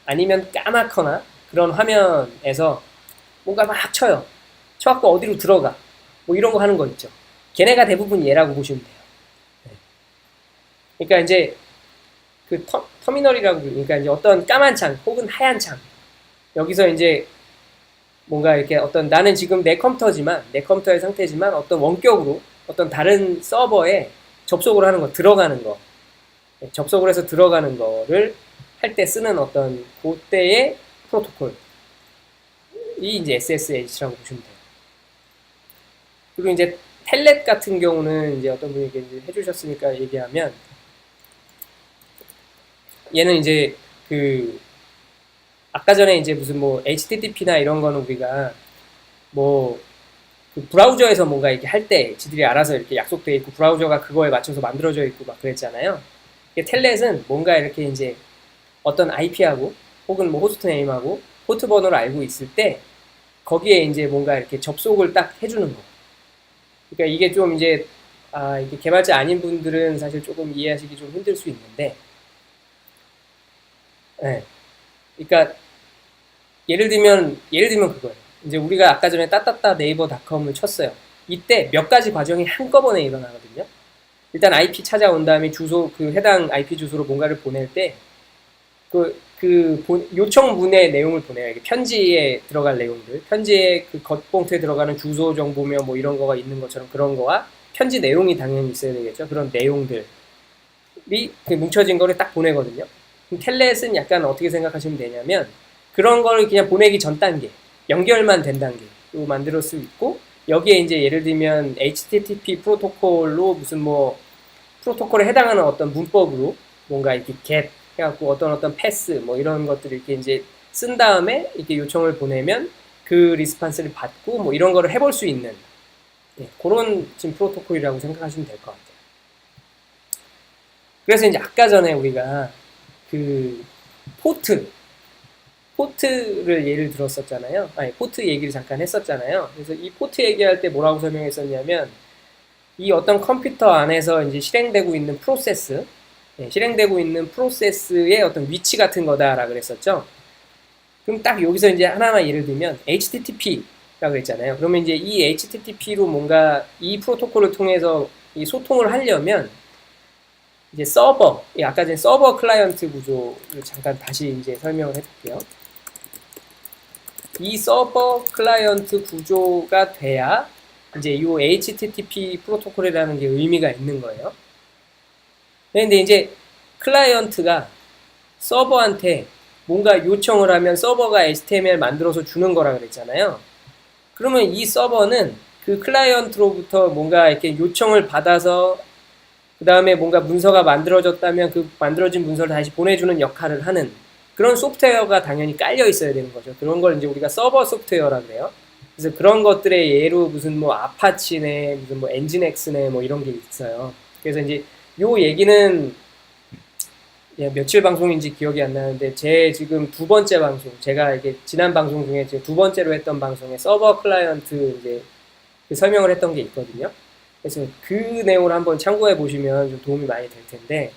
아니면 까맣거나 그런 화면에서 뭔가 막 쳐요. 쳐갖고 어디로 들어가. 뭐 이런 거 하는 거 있죠. 걔네가 대부분 얘라고 보시면 돼요. 네. 그러니까 이제 터미널이라고 그러니까 이제 어떤 까만 창 혹은 하얀 창 여기서 이제 뭔가 이렇게 나는 지금 내 컴퓨터의 상태지만 어떤 원격으로 어떤 다른 서버에 접속을 하는 거, 들어가는 거. 네, 접속을 해서 들어가는 거를 할 때 쓰는 어떤 그때의 프로토콜이 이제 SSH라고 보시면 돼요. 그리고 이제 텔넷 같은 경우는 이제 어떤 분이 이제 해주셨으니까 얘기하면 얘는 이제 아까 전에 이제 무슨 뭐 HTTP나 이런 거는 우리가 뭐 브라우저에서 뭔가 이렇게 할 때 지들이 알아서 이렇게 약속돼 있고 브라우저가 그거에 맞춰서 만들어져 있고 막 그랬잖아요. 텔넷은 뭔가 이렇게 이제 어떤 IP하고 혹은 뭐 호스트 네임하고 포트 번호를 알고 있을 때 거기에 이제 뭔가 이렇게 접속을 딱 해주는 거. 그러니까 이게 좀 이제 이게 개발자 아닌 분들은 사실 조금 이해하시기 좀 힘들 수 있는데, 네. 그러니까 예를 들면 그거예요. 이제 우리가 아까 전에 따따따 네이버닷컴을 쳤어요. 이때 몇 가지 과정이 한꺼번에 일어나거든요. 일단 IP 찾아온 다음에 해당 IP 주소로 뭔가를 보낼 때 요청문의 내용을 보내요. 이게 편지에 들어갈 내용들. 편지에 겉봉투에 들어가는 주소 정보며 뭐 이런 거가 있는 것처럼 그런 거와 편지 내용이 당연히 있어야 되겠죠. 그런 내용들이 뭉쳐진 거를 딱 보내거든요. 텔넷은 약간 어떻게 생각하시면 되냐면 그런 거를 그냥 보내기 전 단계, 연결만 된 단계로 만들 수 있고 여기에 이제 예를 들면 HTTP 프로토콜로 무슨 뭐 프로토콜에 해당하는 어떤 문법으로 뭔가 이렇게 get 해갖고 어떤 패스 뭐 이런 것들을 이렇게 이제 쓴 다음에 이렇게 요청을 보내면 그 리스판스를 받고 뭐 이런 거를 해볼 수 있는 그런 지금 프로토콜이라고 생각하시면 될 것 같아요. 그래서 이제 아까 전에 우리가 그 포트를 예를 들었었잖아요. 아니, 포트 얘기를 잠깐 했었잖아요. 그래서 이 포트 얘기할 때 뭐라고 설명했었냐면, 이 어떤 컴퓨터 안에서 이제 실행되고 있는 프로세스, 실행되고 있는 프로세스의 어떤 위치 같은 거다라고 그랬었죠. 그럼 딱 여기서 이제 하나만 예를 들면 HTTP라고 했잖아요. 그러면 이제 이 HTTP로 뭔가 이 프로토콜을 통해서 이 소통을 하려면 이제 서버, 아까 전에 서버 클라이언트 구조를 잠깐 다시 이제 설명을 해볼게요. 이 서버 클라이언트 구조가 돼야 이제 이 HTTP 프로토콜이라는 게 의미가 있는 거예요. 근데 이제 클라이언트가 서버한테 뭔가 요청을 하면 서버가 HTML 만들어서 주는 거라 그랬잖아요. 그러면 이 서버는 그 클라이언트로부터 뭔가 이렇게 요청을 받아서 그 다음에 뭔가 문서가 만들어졌다면 그 만들어진 문서를 다시 보내주는 역할을 하는 그런 소프트웨어가 당연히 깔려 있어야 되는 거죠. 그런 걸 이제 우리가 서버 소프트웨어라 그래요. 그래서 그런 것들의 예로 무슨 뭐 아파치네, 무슨 뭐 엔진엑스네 뭐 이런 게 있어요. 그래서 이제 요 얘기는 며칠 방송인지 기억이 안 나는데 제 지금 두 번째 방송, 제가 이게 지난 방송 중에 지금 두 번째로 했던 방송에 서버 클라이언트 이제 그 설명을 했던 게 있거든요. 그래서 그 내용을 한번 참고해 보시면 좀 도움이 많이 될 텐데,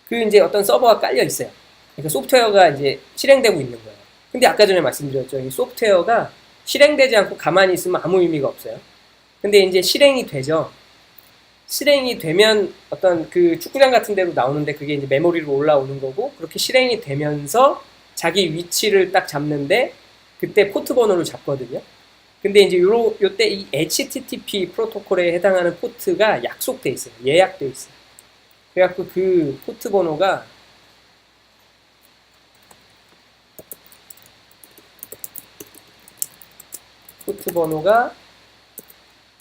그 이제 어떤 서버가 깔려 있어요. 그러니까 소프트웨어가 이제 실행되고 있는 거예요. 근데 아까 전에 말씀드렸죠. 이 소프트웨어가 실행되지 않고 가만히 있으면 아무 의미가 없어요. 근데 이제 실행이 되죠. 실행이 되면 어떤 그 축구장 같은 데로 나오는데 그게 이제 메모리로 올라오는 거고, 그렇게 실행이 되면서 자기 위치를 딱 잡는데 그때 포트 번호를 잡거든요. 근데 이제 요때 이 HTTP 프로토콜에 해당하는 포트가 약속돼 있어요. 예약돼 있어요. 그래갖고 그 포트 번호가 포트 번호가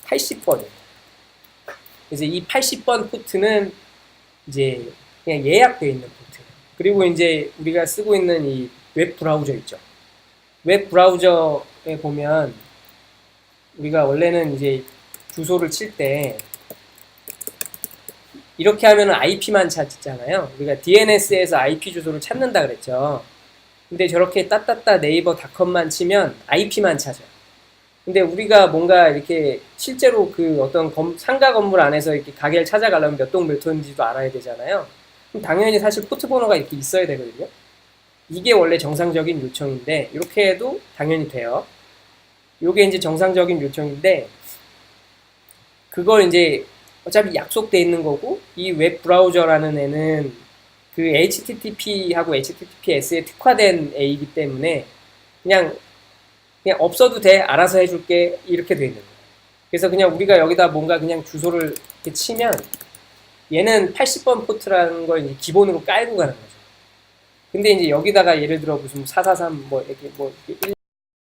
80번이에요. 그래서 이 80번 포트는 이제 그냥 예약되어 있는 포트. 그리고 이제 우리가 쓰고 있는 이 웹 브라우저 있죠. 웹 브라우저에 보면 우리가 원래는 이제 주소를 칠 때 이렇게 하면 IP만 찾잖아요. 우리가 DNS에서 IP 주소를 찾는다 그랬죠. 근데 저렇게 따따따 네이버닷컴만 치면 IP만 찾아요. 근데 우리가 뭔가 이렇게 실제로 그 어떤 상가 건물 안에서 이렇게 가게를 찾아가려면 몇 동 몇 호인지도 알아야 되잖아요. 그럼 당연히 사실 포트 번호가 이렇게 있어야 되거든요. 이게 원래 정상적인 요청인데 이렇게 해도 당연히 돼요. 이게 이제 정상적인 요청인데 그걸 이제 어차피 약속돼 있는 거고, 이 웹 브라우저라는 애는 그 HTTP하고 HTTPS에 특화된 애이기 때문에 그냥 없어도 돼, 알아서 해줄게, 이렇게 돼 있는 거예요. 그래서 그냥 우리가 여기다 뭔가 그냥 주소를 이렇게 치면 얘는 80번 포트라는 걸 이제 기본으로 깔고 가는 거죠. 근데 이제 여기다가 예를 들어 무슨 443 뭐 이렇게 뭐